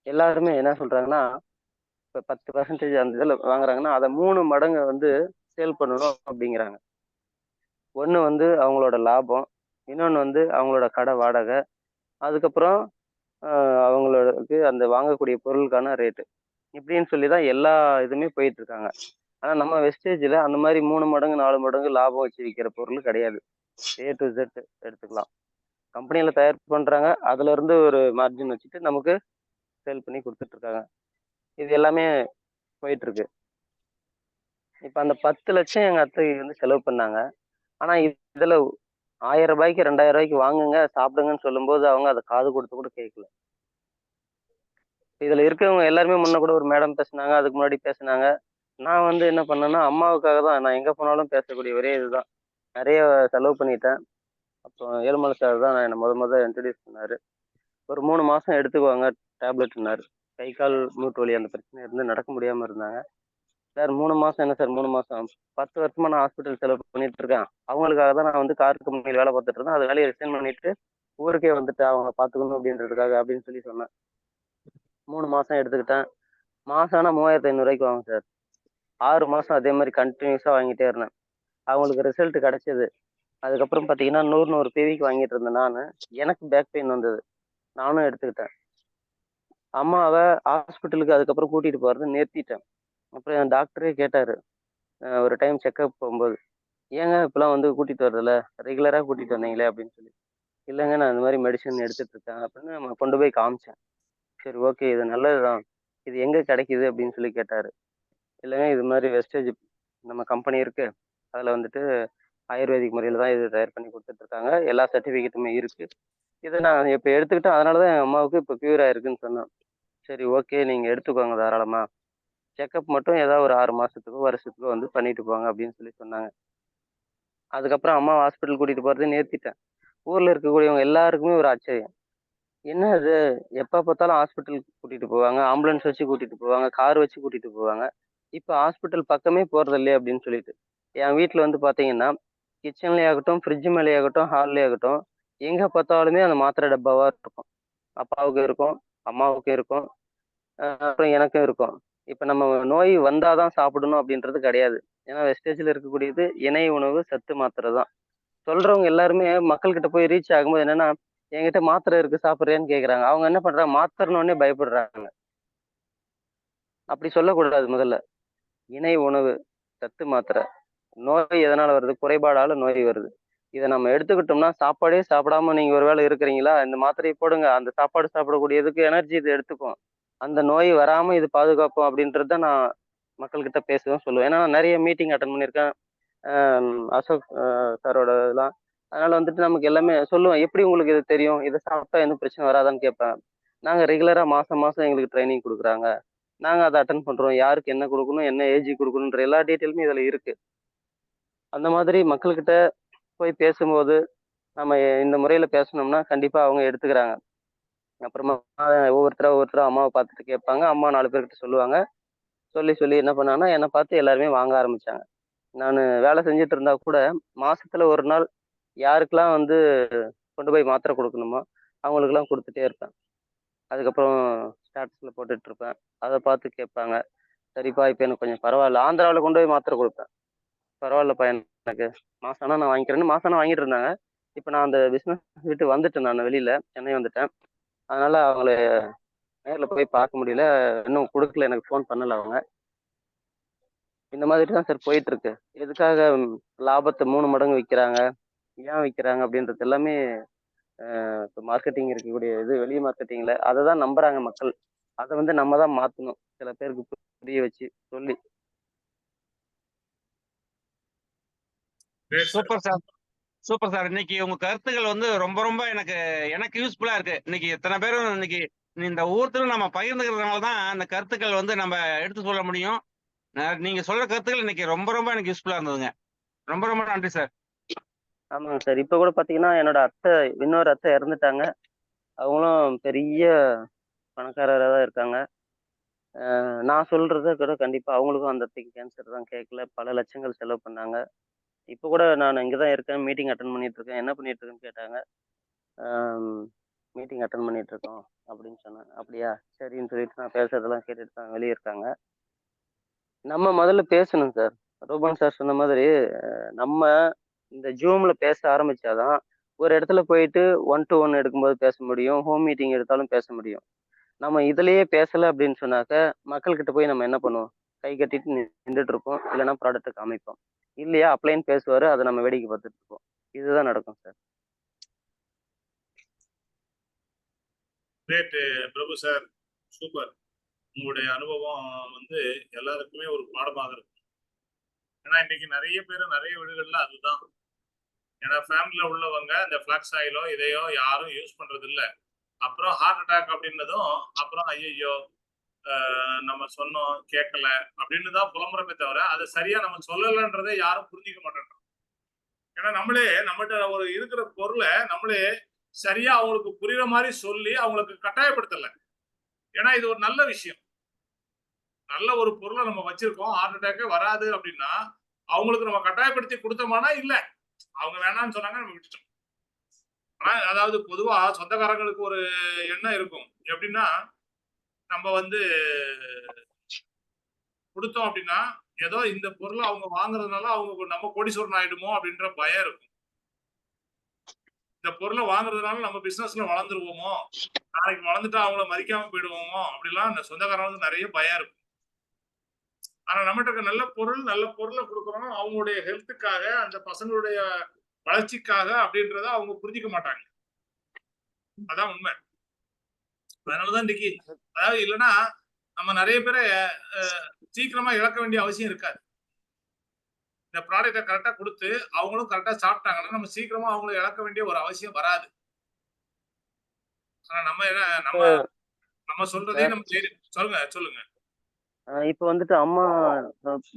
எல்லாருமே என்ன சொல்றாங்கன்னா, இப்ப 10% அந்த இதுல வாங்குறாங்கன்னா, அத 3 மடங்கு வந்து சேல் பண்ணணும் அப்படிங்கிறாங்க. ஒண்ணு வந்து அவங்களோட லாபம், இன்னொன்னு வந்து அவங்களோட கடை வாடகை, அதுக்கப்புறம் அவங்களுக்கு அந்த வாங்கக்கூடிய பொருளுக்கான ரேட்டு. இப்படின்னு சொல்லி தான் எல்லா இதுவுமே போயிட்டு இருக்காங்க. ஆனா நம்ம வெஸ்டேஜ்ல அந்த மாதிரி 3 மடங்கு 4 மடங்கு லாபம் வச்சு விக்கிற பொருள் கிடையாது. A to Z எடுத்துக்கலாம். கம்பெனியில தயார் பண்றாங்க. அதுல இருந்து ஒரு மார்ஜின் வச்சுட்டு நமக்கு சேல் பண்ணி கொடுத்துட்டு இருக்காங்க. இது எல்லாமே போயிட்டு இருக்கு. இப்ப அந்த 10,00,000 எங்க அத்தை வந்து செலவு பண்ணாங்க. ஆனா இதுல ரூ. 1000 ரூ. 2000 வாங்குங்க, சாப்பிடுங்கன்னு சொல்லும்போது அவங்க அதை காது கொடுத்து கூட கேட்கல. இதுல இருக்கவங்க எல்லாருமே முன்ன கூட ஒரு மேடம் பேசுனாங்க, அதுக்கு முன்னாடி பேசுனாங்க. நான் வந்து என்ன பண்ணேன்னா, அம்மாவுக்காக தான் நான் எங்க போனாலும் பேசக்கூடிய ஒரே இதுதான். நெறைய செலவு பண்ணிட்டேன். அப்புறம் ஏழுமலை சார் தான் என்ன மொத இன்ட்ரோடியூஸ் பண்ணாரு. ஒரு 3 மாசம் எடுத்துக்குவாங்க டேப்லெட்னாரு. கை, கால் மூட்டு வலி அந்த பிரச்சனை இருந்து நடக்க முடியாம இருந்தாங்க. சார் 3 மாசம் என்ன சார் 3 மாசம்? 10 வருஷமா நான் ஹாஸ்பிட்டல் செலவு பண்ணிட்டு இருக்கேன். அவங்களுக்காக தான் நான் வந்து கார் கம்பெனில வேலை பார்த்துட்டு இருந்தேன். அது வேலைய ரிசைன் பண்ணிட்டு ஊருக்கே வந்துட்டேன். அவங்கள பார்த்துக்கணும் அப்படின்றதுக்காக அப்படின்னு சொல்லி சொன்னேன். 3 மாசம் எடுத்துக்கிட்டேன். மாசம் ஆனா ரூ. 3500 வாங்கும் சார். 6 மாசம் அதே மாரி கன்டினியூஸா வாங்கிட்டே இருந்தேன். அவங்களுக்கு ரிசல்ட் கிடைச்சது. அதுக்கப்புறம் பார்த்தீங்கன்னா 100 பிவிக்கு வாங்கிட்டு இருந்தேன் நானு. எனக்கு பேக் பெயின் வந்தது. நானும் எடுத்துக்கிட்டேன். அம்மாவ ஹாஸ்பிட்டலுக்கு அதுக்கப்புறம் கூட்டிட்டு போறத நிறுத்திட்டேன். அப்புறம் என் டாக்டரே கேட்டாரு. ஒரு டைம் செக்கப் போம்போது, "ஏங்க இப்பலாம் வந்து கூட்டிட்டு வரதில்ல? ரெகுலரா கூட்டிட்டு வந்தீங்களே!" அப்படின்னு சொல்லி. "இல்லங்க நான் இந்த மாரி மெடிசின் எடுத்துட்டு இருக்கேன்" அப்படின்னு நம்ம கொண்டு போய் காமிச்சேன். "சரி ஓகே இது நல்லதுதான். இது எங்க கிடைக்குது?" அப்படின்னு சொல்லி கேட்டாரு. "இல்லங்க இது மாரி வெஸ்டேஜ் நம்ம கம்பெனி இருக்கு. அதுல வந்துட்டு ஆயுர்வேதிக் முறையில தான் இது தயார் பண்ணி குடுத்துட்டு இருக்காங்க. எல்லா சர்டிஃபிகேட்டுமே இருக்கு. இத நான் இப்ப எடுத்துக்கிட்டேன். அதனால தான் என் அம்மாவுக்கு இப்ப கியூர் ஆயிருக்குன்னு" சொன்னேன். "சரி ஓகே நீங்க எடுத்துக்கோங்க தாராளமா. செக்கப் மட்டும் ஏதாவது ஒரு 6 மாசத்துக்கோ, வருஷத்துக்கோ வந்து பண்ணிட்டு போங்க" அப்படின்னு சொல்லி சொன்னாங்க. அதுக்கப்புறம் அம்மாவ ஹாஸ்பிட்டல் கூட்டிட்டு போறத நிறுத்திட்டேன். ஊர்ல இருக்கக்கூடியவங்க எல்லாருக்குமே ஒரு ஆச்சரியம். "என்ன இது எப்ப பார்த்தாலும் ஹாஸ்பிட்டலுக்கு கூட்டிட்டு போவாங்க. ஆம்புலன்ஸ் வச்சு கூட்டிட்டு போவாங்க. கார் வச்சு கூட்டிட்டு போவாங்க. இப்ப ஹாஸ்பிட்டல் பக்கமே போறதில்லையே" அப்படின்னு சொல்லிட்டு. என் வீட்ல வந்து பார்த்தீங்கன்னா, கிச்சன்லயே ஆகட்டும், ஃப்ரிட்ஜ் மேலயே ஆகட்டும், ஹால்லயே ஆகட்டும், எங்க பார்த்தாலுமே அந்த மாத்திரை டப்பாவா இருக்கும். அப்பாவுக்கு இருக்கும், அம்மாவுக்கு இருக்கும், அப்புறம் எனக்கும் இருக்கும். இப்ப நம்ம நோய் வந்தா தான் சாப்பிடணும் அப்படின்றது கிடையாது. ஏன்னா வெஸ்டேஜ்ல இருக்கக்கூடியது இணை உணவு, சத்து மாத்திரை தான். சொல்றவங்க எல்லாருமே மக்கள்கிட்ட போய் ரீச் ஆகும்போது என்னன்னா, "என்கிட்ட மாத்திரை இருக்கு சாப்பிடுறியான்னு?" கேட்கறாங்க. அவங்க என்ன பண்றாங்க, மாத்திரைன்னோனே பயப்படுறாங்க. அப்படி சொல்லக்கூடாது முதல்ல. இணை உணவு, சத்து மாத்திரை. நோய் எதனால வருது? குறைபாடால நோய் வருது. இத நம்ம எடுத்துக்கிட்டோம்னா, சாப்பாடே சாப்பிடாம நீங்க ஒரு வேளை இருக்கிறீங்களா? இந்த மாத்திரைய போடுங்க. அந்த சாப்பாடு சாப்பிடக்கூடியதுக்கு எனர்ஜி இது எடுத்துக்கும். அந்த நோய் வராம இது பாதுகாப்போம் அப்படின்றது தான் நான் மக்கள்கிட்ட பேசுவேன், சொல்லுவேன். ஏன்னா நெறைய மீட்டிங் அட்டெண்ட் பண்ணியிருக்கேன். அசோக் சாரோட இதெல்லாம். அதனால வந்துட்டு நமக்கு எல்லாமே சொல்லுவேன். "எப்படி உங்களுக்கு இது தெரியும்? இத சாப்பிட்டா எதுவும் பிரச்சனை வராதான்னு?" கேட்பேன். "நாங்க ரெகுலரா மாசம் மாசம் எங்களுக்கு ட்ரெய்னிங் குடுக்குறாங்க. நாங்க அத அட்டெண்ட் பண்றோம். யாருக்கு என்ன குடுக்கணும், என்ன ஏஜ் குடுக்கணும்ன்ற எல்லா டீட்டெயிலுமே இதுல இருக்கு." அந்த மாதிரி மக்கள்கிட்ட போய் பேசும்போது, நம்ம இந்த முறையில பேசுனோம்னா, கண்டிப்பா அவங்க எடுத்துக்கிறாங்க. அப்புறமா ஒவ்வொருத்தரா அம்மாவ பார்த்துட்டு கேட்பாங்க. அம்மா 4 பேர்கிட்ட சொல்லுவாங்க. சொல்லி என்ன பண்ணாங்கன்னா, என்ன பார்த்து எல்லாருமே வாங்க ஆரம்பிச்சாங்க. நானு வேலை செஞ்சுட்டு இருந்தா கூட, மாசத்துல 1 நாள் யாருக்கெல்லாம் வந்து கொண்டு போய் மாத்திரை குடுக்கணுமோ, அவங்களுக்கெல்லாம் குடுத்துட்டே இருப்பேன். அதுக்கப்புறம் ஸ்டேட்டஸ்ல போட்டுட்டு இருப்பேன். அத பார்த்து கேட்பாங்க. "சரிப்பா, இப்ப எனக்கு கொஞ்சம் பரவால்ல." ஆந்திராவுல கொண்டு போய் மாத்திரை குடுப்பேன். "பரவால்லப்பா எனக்கு மாசம் ஆனா நான் வாங்கிக்கிறேன்னு" மாசம் ஆனா வாங்கிட்டு இருந்தாங்க. இப்ப நான் அந்த பிசினஸ் விட்டு வந்துட்டேன் நானு வெளியில. சென்னை வந்துட்டேன். அதனால அவங்கள நேர்ல போய் பார்க்க முடியல. இன்னும் குடுக்கல. எனக்கு ஃபோன் பண்ணல அவங்க. இந்த மாதிரி தான் சார் போயிட்டு இருக்கு. எதுக்காக லாபத்த 3 மடங்கு விக்கிறாங்க? ஏன் விக்கிறாங்க? அப்படின்றது எல்லாமே இப்ப மார்க்கெட்டிங் இருக்கக்கூடிய இது வெளி மார்க்கெட்டிங்ல அத தான் நம்புறாங்க மக்கள். அத வந்து நம்ம தான் மாத்தணும். சில பேருக்கு புரிய வச்சு, சொல்லி. Great sir. Super sir. Super sir. இன்னைக்கு உங்க கருத்துக்கள் வந்து ரொம்ப ரொம்ப எனக்கு எனக்கு யூஸ்ஃபுல்லா இருக்கு. இன்னைக்கு எத்தன பேரும் இன்னைக்கு இந்த ஒவ்வொருத்தரும் நம்ம பகிர்ந்துக்கிறதுனால தான் அந்த கருத்துக்கள் வந்து நம்ம எடுத்து சொல்ல முடியும். நீங்க சொல்ற கருத்துக்கள் இன்னைக்கு ரொம்ப ரொம்ப எனக்கு யூஸ்ஃபுல்லா இருந்ததுங்க. ரொம்ப ரொம்ப நன்றி சார். ஆமாங்க சார். இப்ப கூட பார்த்தீங்கன்னா, என்னோட இன்னொரு அத்தை இறந்துட்டாங்க. அவங்களும் பெரிய பணக்காரரா தான் இருக்காங்க. நான் சொல்றத கூட கண்டிப்பா அவங்களுக்கும் அந்த அத்தைக்கு கேன்சர் தான் கேட்கல. பல லட்சங்கள் செலவு பண்ணாங்க. இப்ப கூட நான் இங்க தான் இருக்கேன். மீட்டிங் அட்டெண்ட் பண்ணிட்டு இருக்கேன். என்ன பண்ணிட்டு இருக்கேன்னு கேட்டாங்க. ஆம் மீட்டிங் அட்டெண்ட் பண்ணிட்டு இருக்கோம் அப்படின்னு சொன்னேன். அப்படியா? சரின்னு சொல்லிட்டு நான் பேசுறதெல்லாம் கேட்டுட்டு தான் வெளிய இருக்காங்க. நம்ம முதல்ல பேசணும் சார். ரூபன் சார் சொன்ன மாதிரி, நம்ம இந்த Zoomல பேச ஆரம்பிச்சா தான், ஒரு இடத்துல போயிட்டு ஒன் டூ ஒன் எடுக்கும்போது பேச முடியும். ஹோம் மீட்டிங் எடுத்தாலும் பேச முடியும். நம்ம இதுலயே பேசல அப்படின்னு சொன்னாக்க, மக்கள்கிட்ட போய் நம்ம என்ன பண்ணுவோம்? கை கட்டிட்டு நின்னுட்டு இருப்போம். இல்லன்னா ப்ராடக்ட்ட காமிப்போம். இல்லையா அப்ளைன்னு பேசுவாரு. அத நம்ம வேடிக்கை பார்த்துட்டு இருப்போம். இதுதான் நடக்கும் சார். கிரேட் பிரபு சார். சூப்பர். உங்களுடைய அனுபவம் வந்து எல்லாருக்குமே ஒரு பாடமாக இருக்கும். ஏன்னா இன்னைக்கு நெறைய பேரு நெறைய வீடுகள்ல அதுதான். ஏன்னா ஃபேமிலில உள்ளவங்க இந்த ஃபிளாக்ஸ் ஆயிலோ, இதையோ யாரும் யூஸ் பண்றது இல்ல. அப்புறம் ஹார்ட் அட்டாக் அப்படின்னதும், அப்புறம் ஐய்யய்யோ! நம்ம சொன்னோம் கேட்கல அப்படின்னு தான் புலம்புறமே தவிர அதை சரியா நம்ம சொல்லலைன்றதை யாரும் புரிஞ்சிக்க மாட்டேன்றோம். ஏன்னா நம்மளே நம்மகிட்ட ஒரு இருக்கிற பொருளை நம்மளே சரியா அவங்களுக்கு புரியுற மாதிரி சொல்லி அவங்களுக்கு கட்டாயப்படுத்தல. ஏன்னா இது ஒரு நல்ல விஷயம். நல்ல ஒரு பொருளை நம்ம வச்சிருக்கோம், ஹார்ட் அட்டாக்கே வராது அப்படின்னா அவங்களுக்கு நம்ம கட்டாயப்படுத்தி கொடுத்தோமானா இல்ல, அவங்க வேணாம்னு சொன்னாங்க, நம்ம விட்டுட்டோம். ஆனா அதாவது பொதுவா சொந்தக்காரங்களுக்கு ஒரு எண்ணம் இருக்கும், எப்படின்னா நம்ம வந்து கொடுத்தோம் அப்படின்னா ஏதோ இந்த பொருளை அவங்க வாங்குறதுனால அவங்க நம்ம கோடீஸ்வரன் ஆயிடுமோ அப்படின்ற பயம் இருக்கும். இந்த பொருளை வாங்குறதுனால நம்ம பிசினஸ்ல வளர்ந்துருவோமோ, நாளைக்கு வளர்ந்துட்டா அவங்கள மதிக்காம போயிடுவோமோ அப்படிலாம் இந்த சொந்தக்காரங்களுக்கு நிறைய பயம் இருக்கும். ஆனா நம்மகிட்ட இருக்க நல்ல பொருளை கொடுக்குறோம் அவங்களுடைய ஹெல்த்துக்காக, அந்த பசங்களுடைய வளர்ச்சிக்காக அப்படின்றத அவங்க புரிஞ்சுக்க மாட்டாங்க. அதான் உண்மை. அதனாலதான் இன்னைக்கு அதாவது இல்லைன்னா நம்ம நிறைய பேரை சீக்கிரமா இழக்க வேண்டிய அவசியம் இருக்காது. இந்த ப்ராடக்டை கரெக்டா கொடுத்து அவங்களும் கரெக்டா சாப்பிட்டாங்கன்னா நம்ம சீக்கிரமா அவங்கள இழக்க வேண்டிய ஒரு அவசியம் வராது. ஆனா நம்ம நம்ம சொல்றதே நம்ம சொல்லுங்க சொல்லுங்க. இப்போ வந்துட்டு அம்மா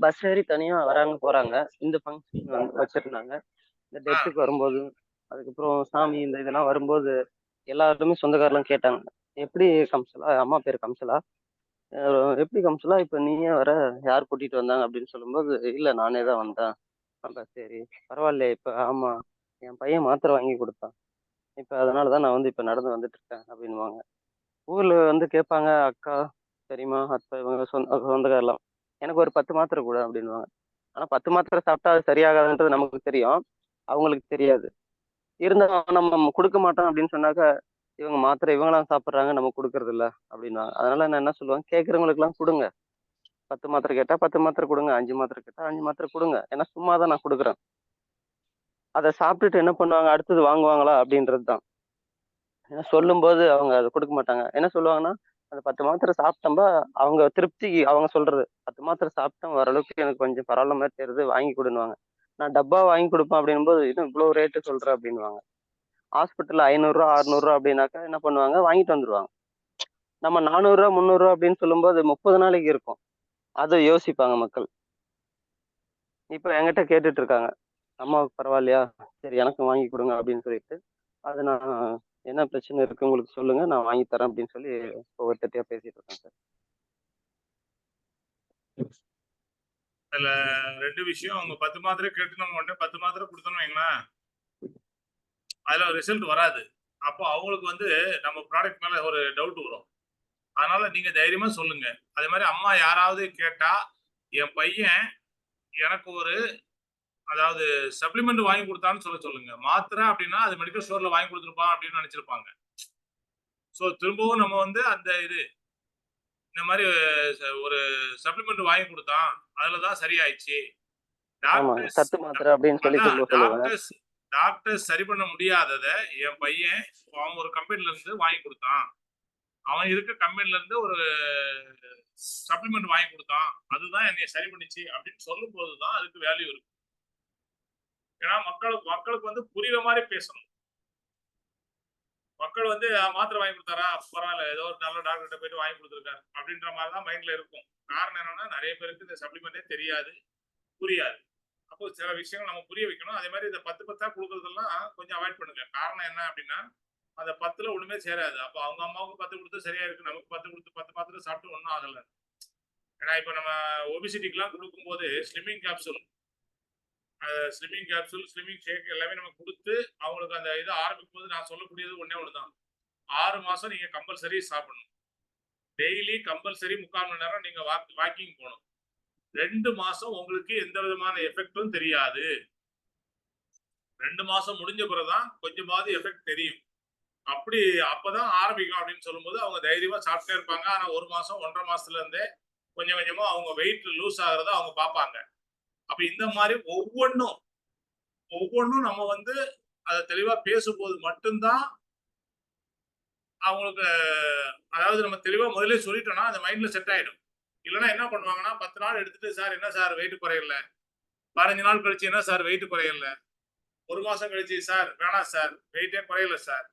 பஸ் ஏறி தனியா வராங்க போறாங்க. இந்த ஃபங்க்ஷன் வச்சிருந்தாங்க. இந்த டெத்துக்கு வரும்போது, அதுக்கப்புறம் சாமி இந்த இதெல்லாம் வரும்போது எல்லாருமே சொந்தக்காரெல்லாம் கேட்டாங்க. எப்படி கம்சலா? அம்மா பேர் கம்சலா. எப்படி கம்சலா இப்ப நீயே வர? யார் கூட்டிட்டு வந்தாங்க அப்படின்னு சொல்லும்போது, இல்ல நானே தான் வந்தேன். அப்ப சரி பரவாயில்லையே. இப்ப ஆமா என் பையன் மாத்திரை வாங்கி கொடுத்தான். இப்ப அதனாலதான் நான் வந்து இப்ப நடந்து வந்துட்டு இருக்கேன் அப்படின்னுவாங்க. ஊர்ல வந்து கேட்பாங்க, அக்கா பெரியம்மா அத்தை இவங்க சொந்தக்காரெல்லாம் எனக்கு ஒரு 10 மாத்திரை கொடு அப்படின்னுவாங்க. ஆனா 10 மாத்திரை சாப்பிட்டா அது சரியாகாதுன்றது நமக்கு தெரியும், அவங்களுக்கு தெரியாது. இருந்தாலும் நம்ம கொடுக்க மாட்டோம் அப்படின்னு சொன்னாக்க இவங்க மாத்திரை இவங்களாம் சாப்பிட்றாங்க, நம்ம கொடுக்கறது இல்ல அப்படின்னுவாங்க. அதனால நான் என்ன சொல்லுவேன், கேட்கறவங்களுக்கு எல்லாம் கொடுங்க. 10 மாத்திரை கேட்டா 10 மாத்திரை கொடுங்க, 5 மாத்திரை கேட்டா 5 மாத்திரை கொடுங்க. ஏன்னா சும்மா தான் நான் கொடுக்குறேன். அதை சாப்பிட்டுட்டு என்ன பண்ணுவாங்க, அடுத்தது வாங்குவாங்களா அப்படின்றது தான். ஏன்னா சொல்லும்போது அவங்க அதை கொடுக்க மாட்டாங்க. என்ன சொல்லுவாங்கன்னா, அந்த 10 மாத்திரை சாப்பிட்டோம்பா அவங்க திருப்திக்கு அவங்க சொல்றது, 10 மாத்திரை சாப்பிட்டேன் ஓரளவுக்கு எனக்கு கொஞ்சம் பரவாயில்ல மாதிரி தெரியுது, வாங்கி கொடுன்னுவாங்க. நான் டப்பா வாங்கி கொடுப்பேன் அப்படின்போது இன்னும் இவ்வளவு ரேட்டு சொல்ற அப்படின்னுவாங்க. ஹாஸ்பிட்டல்ல 500 600 அப்படின்னாக்கா என்ன பண்ணுவாங்க, வாங்கிட்டு வந்துருவாங்க. நம்ம 400 300 அப்படின்னு சொல்லும்போது 30 நாளைக்கு இருக்கும். அதை யோசிப்பாங்க மக்கள். இப்ப என்கிட்ட கேட்டுட்டு இருக்காங்க, அம்மாவுக்கு பரவாயில்லையா, சரி எனக்கும் வாங்கி கொடுங்க அப்படின்னு சொல்லிட்டு. அது நான் என்ன பிரச்சனை இருக்கு உங்களுக்கு சொல்லுங்க, நான் வாங்கி தரேன் அப்படின்னு சொல்லி ஒவ்வொருத்தட்டியா பேசிட்டு இருக்கேன் சார். அதுல 2 விஷயம். அவங்க 10 மாத்திரை கேட்டு நம்ம உடனே 10 மாத்திரை கொடுத்தோம்னு வைங்களேன், அதுல ரிசல்ட் வராது. அப்போ அவங்களுக்கு வந்து நம்ம ப்ராடக்ட் மேல ஒரு டவுட் வரும். அதனால நீங்க தைரியமா சொல்லுங்க. அதே மாதிரி அம்மா யாராவது கேட்டா என் பையன் எனக்கு ஒரு அதாவது சப்ளிமெண்ட் வாங்கி கொடுத்தான்னு சொல்லுங்க. மாத்திரை அப்படின்னா அது மெடிக்கல் ஸ்டோர்ல வாங்கி கொடுத்துருப்பான் அப்படின்னு நினைச்சிருப்பாங்க. ஸோ திரும்பவும் நம்ம வந்து அந்த இந்த மாதிரி ஒரு சப்ளிமெண்ட் வாங்கி கொடுத்தான், அதுலதான் சரியாயிடுச்சு. சத்து மாத்திரை அப்படின்னு சொல்லி டாக்டர்ஸ் சரி பண்ண முடியாதத என் பையன் அவன் ஒரு கம்பெனில இருந்து வாங்கி கொடுத்தான், அவன் இருக்க கம்பெனில இருந்து ஒரு சப்ளிமெண்ட் வாங்கி கொடுத்தான், அதுதான் என்னை சரி பண்ணிச்சு அப்படின்னு சொல்லும் போதுதான் அதுக்கு வேல்யூ இருக்கு. ஏன்னா மக்களுக்கு வந்து புரியுற மாதிரி பேசணும். மக்கள் வந்து மாத்திரை வாங்கி கொடுத்தாரா பரவாயில்ல, ஏதோ ஒரு நல்ல டாக்டர்கிட்ட போயிட்டு வாங்கி கொடுத்துருக்காரு அப்படின்ற மாதிரிதான் மைண்ட்ல இருக்கும். காரணம் என்னன்னா நிறைய பேருக்கு இந்த சப்ளிமெண்டே தெரியாது, புரியாது. அப்போ சில விஷயங்கள் நம்ம புரிய வைக்கணும். அதே மாதிரி இந்த 10 கொடுக்கறதெல்லாம் கொஞ்சம் அவாய்ட் பண்ணுங்க. காரணம் என்ன அப்படின்னா அந்த 10ல ஒண்ணுமே சேராது. அப்போ அவங்க அம்மாவுக்கு 10 கொடுத்து சரியா இருக்கு, நமக்கு 10 கொடுத்து 10 மாத்திரை சாப்பிட்டு ஒன்றும் ஆகல. ஏன்னா இப்ப நம்ம ஒபிசிட்டிக்கு கொடுக்கும் போது ஸ்லிமிங் கேப்சூல் ஸ்லிமிங் ஷேக் எல்லாமே நம்ம கொடுத்து அவங்களுக்கு அந்த இதை ஆரம்பிக்கும் போது நான் சொல்லக்கூடியது ஒண்ணுதான். 6 மாசம் நீங்க கம்பல்சரி சாப்பிடணும். டெய்லி கம்பல்சரி 3/4 மணி நேரம் நீங்க வாக்கிங் போகணும். 2 மாசம் உங்களுக்கு எந்த விதமான எஃபெக்டும் தெரியாது. 2 மாசம் முடிஞ்ச பிறகுதான் கொஞ்சமாவது எஃபெக்ட் தெரியும். அப்பதான் ஆரம்பிக்கும் அப்படின்னு சொல்லும்போது அவங்க தைரியமா சாப்பிட்டே இருப்பாங்க. ஆனா 1 மாசம் 1.5 மாசத்துல இருந்தே கொஞ்சம் கொஞ்சமா அவங்க வெயிட் லூஸ் ஆகுறத அவங்க பார்ப்பாங்க. அப்ப இந்த மாதிரி ஒவ்வொன்னும் நம்ம வந்து அதை தெளிவா பேசும்போது மட்டும்தான் அவங்களுக்கு, அதாவது நம்ம தெளிவா முதலே சொல்லிட்டோம்னா அந்த மைண்ட்ல செட் ஆயிடும். இல்லைன்னா என்ன பண்ணுவாங்கன்னா 10 நாள் எடுத்துட்டு சார் என்ன சார் வெயிட் குறையல, 15 நாள் கழிச்சு என்ன சார் வெயிட் குறையல, 1 மாசம் கழிச்சு சார் வேணாம் சார் வெயிட்டே குறையல சார்,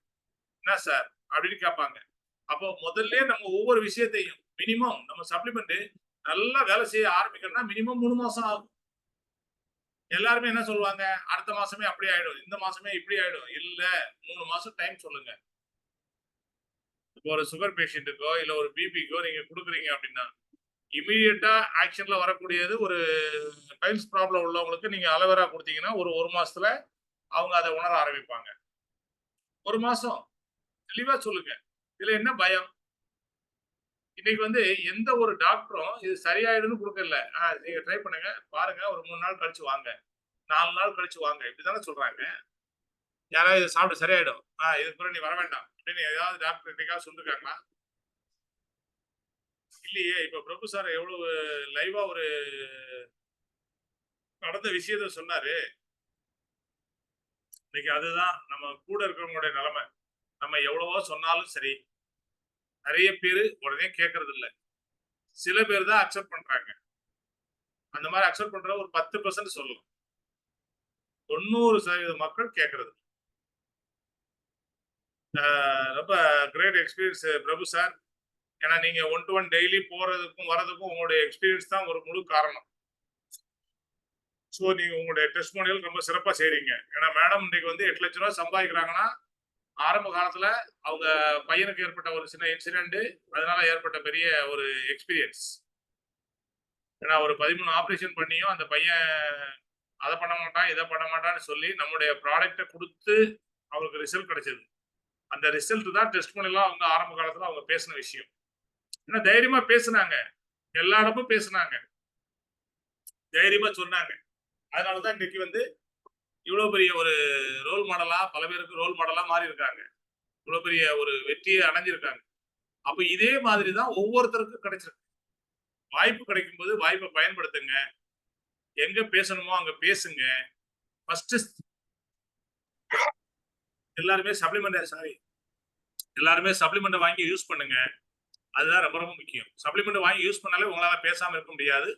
என்ன சார் அப்படின்னு கேட்பாங்க. அப்போ முதல்ல நம்ம ஒவ்வொரு விஷயத்தையும் மினிமம் நம்ம சப்ளிமெண்ட் நல்லா வேலை செய்ய ஆரம்பிக்கணும்னா மினிமம் 3 மாசம் ஆகும். எல்லாருமே என்ன சொல்லுவாங்க, அடுத்த மாசமே அப்படி ஆயிடும், இந்த மாசமே இப்படி ஆயிடும். இல்ல 3 மாசம் டைம் சொல்லுங்க. இப்போ ஒரு சுகர் பேஷண்ட்டுக்கோ இல்ல ஒரு பிபிக்கோ நீங்க கொடுக்குறீங்க அப்படின்னா இமீடியட்டா ஆக்ஷன்ல வரக்கூடியது ஒரு பைல்ஸ் ப்ராப்ளம் உள்ளவங்களுக்கு நீங்க அலோவேரா கொடுத்தீங்கன்னா ஒரு மாசத்துல அவங்க அதை உணர ஆரம்பிப்பாங்க. 1 மாசம் தெளிவா சொல்லுங்க. இதுல என்ன பயம்? இன்னைக்கு வந்து எந்த ஒரு டாக்டரும் இது சரியாயிடும்னு கொடுக்கல. நீங்க ட்ரை பண்ணுங்க, பாருங்க, ஒரு 3 நாள் கழிச்சு வாங்க, 4 நாள் கழிச்சு வாங்க, இப்படிதானே சொல்றாங்க. யாராவது இதை சாப்பிட்டு சரியாயிடும், இதுக்கு பிறகு நீ வர வேண்டாம் அப்படின்னு ஏதாவது டாக்டர் இன்னைக்காவது சொல்லிருக்காங்களா? இல்லையே. இப்ப பிரபு சார் எவ்வளவு லைவா ஒரு நடந்த விஷயத்த சொன்னாரு. இன்னைக்கு அதுதான் நம்ம கூட இருக்கிறவங்களுடைய நிலைமை. நம்ம எவ்வளவோ சொன்னாலும் சரி, நிறைய பேரு உடனே கேட்கறது இல்ல. சில பேர் தான் அக்செப்ட் பண்றாங்க. அந்த மாதிரி அக்செப்ட் பண்ற ஒரு 10% சொல்லலாம். 90% மக்கள் கேட்கறது. ரொம்ப கிரேட் எக்ஸ்பீரியன்ஸ் பிரபு சார். ஏன்னா நீங்க 1 to 1 டெய்லி போறதுக்கும் வரதுக்கும் உங்களுடைய எக்ஸ்பீரியன்ஸ் தான் ஒரு முழு காரணம். ஸோ நீங்க உங்களுடைய டெஸ்டிமோனியல் ரொம்ப சிறப்பா செய்றீங்க. ஏன்னா மேடம் இன்னைக்கு வந்து 8 லட்சம் ரூபாய் சம்பாதிக்கிறாங்கன்னா ஆரம்ப காலத்துல அவங்க பையனுக்கு ஏற்பட்ட ஒரு சின்ன இன்சிடென்ட், அதனால ஏற்பட்ட பெரிய ஒரு எக்ஸ்பீரியன்ஸ். ஏன்னா ஒரு 13 ஆபரேஷன் பண்ணியும் அந்த பையன் அதை பண்ண மாட்டான் இதை பண்ண மாட்டான்னு சொல்லி நம்முடைய ப்ராடக்டை கொடுத்து அவருக்கு ரிசல்ட் கிடைச்சது. அந்த ரிசல்ட் தான் டெஸ்டிமோனியலா அவங்க ஆரம்ப காலத்துல அவங்க பேசின விஷயம். ஏன்னா தைரியமா பேசுனாங்க, எல்லா இடமும் பேசுனாங்க, தைரியமா சொன்னாங்க. அதனாலதான் இன்னைக்கு வந்து இவ்வளவு பெரிய ஒரு ரோல் மாடலா, பல பேருக்கு ரோல் மாடலா மாறி இருக்காங்க. இவ்வளவு பெரிய ஒரு வெற்றியை அடைஞ்சிருக்காங்க. அப்ப இதே மாதிரிதான் ஒவ்வொருத்தருக்கும் கிடைச்சிருக்கு. வாய்ப்பு கிடைக்கும் போது வாய்ப்பை பயன்படுத்துங்க. எங்க பேசணுமோ அங்க பேசுங்க. ஃபர்ஸ்ட் எல்லாருமே சப்ளிமெண்ட் வாங்கி யூஸ் பண்ணுங்க. அதுதான் ரொம்ப ரொம்ப முக்கியம். சப்ளிமெண்ட் வாங்கி யூஸ் பண்ணாலே உங்களால பேசாம இருக்க முடியாது.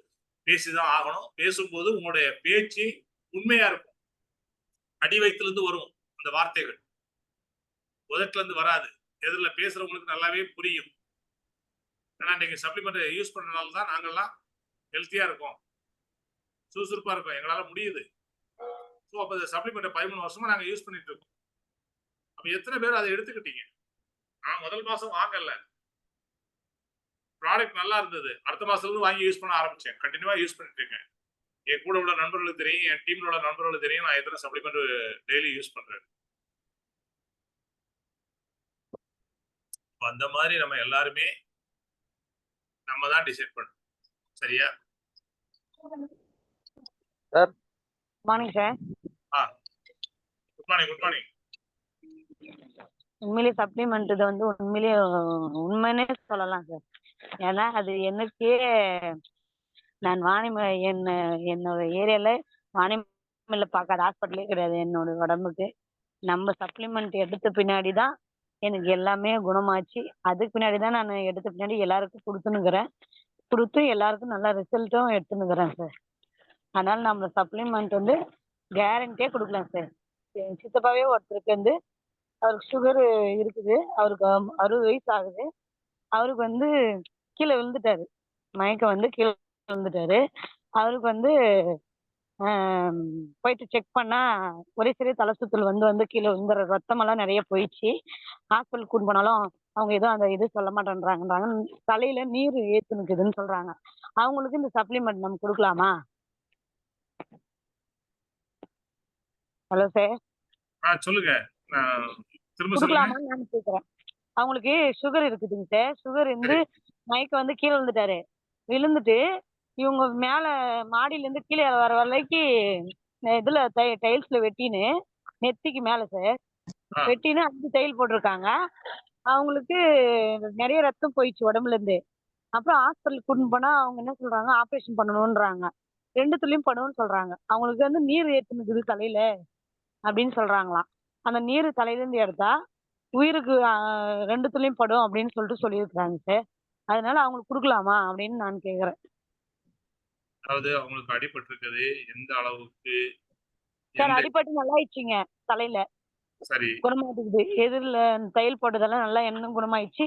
பேசிதான் ஆகணும். பேசும்போது உங்களுடைய பேச்சு உண்மையா இருக்கும். அடி வயிற்றிலிருந்து வரும் அந்த வார்த்தைகள், உதட்டுல இருந்து வராது. எதிரில் பேசுறவங்களுக்கு நல்லாவே புரியும். ஏன்னா நீங்க சப்ளிமெண்ட் யூஸ் பண்றதுனால தான் நாங்கெல்லாம் ஹெல்த்தியா இருக்கோம், சுறுசுறுப்பா இருக்கோம், எங்களால முடியுது. ஸோ அப்போ இந்த சப்ளிமெண்ட் 13 வருஷமா நாங்க யூஸ் பண்ணிட்டு இருக்கோம். அப்ப எத்தனை பேர் அதை எடுத்துக்கிட்டீங்க? நான் முதல் மாசம் வாங்கல, ப்ராடக்ட் நல்லா இருந்தது, அடுத்த மாசத்துல இருந்து வாங்கி யூஸ் பண்ண ஆரம்பிச்சேன். கண்டினியூவா யூஸ் பண்ணிட்டு இருக்கேன். என் கூட உள்ள நண்பர்களுக்கு தெரியும், என் டீம்ல உள்ள நண்பர்களுக்கு தெரியும் நான் எத்தனை சப்ளிமெண்ட் டெய்லி யூஸ் பண்றேன். அந்த மாதிரி நம்ம எல்லாருமே நம்ம தான் டிசைட் பண்ணணும். சரியா? Sir morning sir. Good morning. Good morning. உண்மையிலேயே சப்ளிமெண்ட் இது வந்து உண்மைன்னே சொல்லலாம் சார். ஏன்னா அது எனக்கே நான் என்னோட ஏரியால வாணிமல்ல பார்க்காத ஹாஸ்பிட்டலே கிடையாது என்னோட உடம்புக்கு. நம்ம சப்ளிமெண்ட் எடுத்த பின்னாடி தான் எனக்கு எல்லாமே குணமாச்சு. அதுக்கு பின்னாடி தான் நான் எடுத்த பின்னாடி எல்லாருக்கும் கொடுத்து எல்லாருக்கும் நல்ல ரிசல்ட்டும் எடுத்துனுக்கிறேன் சார். அதனால நம்ம சப்ளிமெண்ட் வந்து கேரண்டியே கொடுக்கலாம் சார். என் சித்தப்பாவே ஒருத்தருக்கு வந்து அவருக்கு சுகர் இருக்குது, அவருக்கு 60 வயசு ஆகுது. அவருக்கு வந்து கீழே விழுந்துட்டாரு, மயக்கம் வந்து கீழே விழுந்துட்டாரு. அவருக்கு வந்து போயிட்டு செக் பண்ணா ஒரே சரி தலை சுத்தல் வந்து கீழே விழுந்துற ரத்தமெல்லாம் நிறைய போயிடுச்சு. ஹாஸ்பிட்டல் கூட்டு போனாலும் அவங்க ஏதோ அந்த இது சொல்ல மாட்டேன்றாங்க, தலையில நீர் ஏத்துனுக்குதுன்னு சொல்றாங்க. அவங்களுக்கு இந்த சப்ளிமெண்ட் நம்ம கொடுக்கலாமா? Hello sir. சொல்லுங்க. கொடுக்கலாமான்னு நான் கேட்கிறேன். அவங்களுக்கு சுகர் இருக்குதுங்க சார். சுகர் இருந்து மயக்கம் வந்து கீழே விழுந்துட்டு இவங்க மேல மாடியில இருந்து கீழே வர வரைக்கும் இதுல டைல்ஸ்ல வெட்டின்னு நெத்திக்கு மேல சார் வெட்டின்னு 5 டைல் போட்டிருக்காங்க. அவங்களுக்கு நிறைய ரத்தம் போயிடுச்சு உடம்புல இருந்து. அப்புறம் ஹாஸ்பிட்டல் கூட்டின்னு போனா அவங்க என்ன சொல்றாங்க, ஆப்ரேஷன் பண்ணணும்ன்றாங்க. 2துலயும் பண்ணுவோம்னு சொல்றாங்க. அவங்களுக்கு வந்து நீர் ஏத்துனுக்குது தலையில அப்படின்னு சொல்றாங்களாம். அந்த நீர் தலையில இருந்து எடுத்தா உயிருக்கு 2துலயும் படும் அப்படின்னு சொல்லியிருக்காங்க சார். அதனால அவங்களுக்கு கொடுக்கலாமா அப்படின்னு நான் கேக்குறேன். அதாவது அவங்களுக்கு அடிபட்டு இருக்குது எந்த அளவுக்கு? சார் அடிபட்டு நல்லா ஆயிடுச்சுங்க தலையில. சரி, குணமாட்டுக்குது. எதிரில தையல் போட்டதெல்லாம் நல்லா எண்ணம் குணமாயிடுச்சு.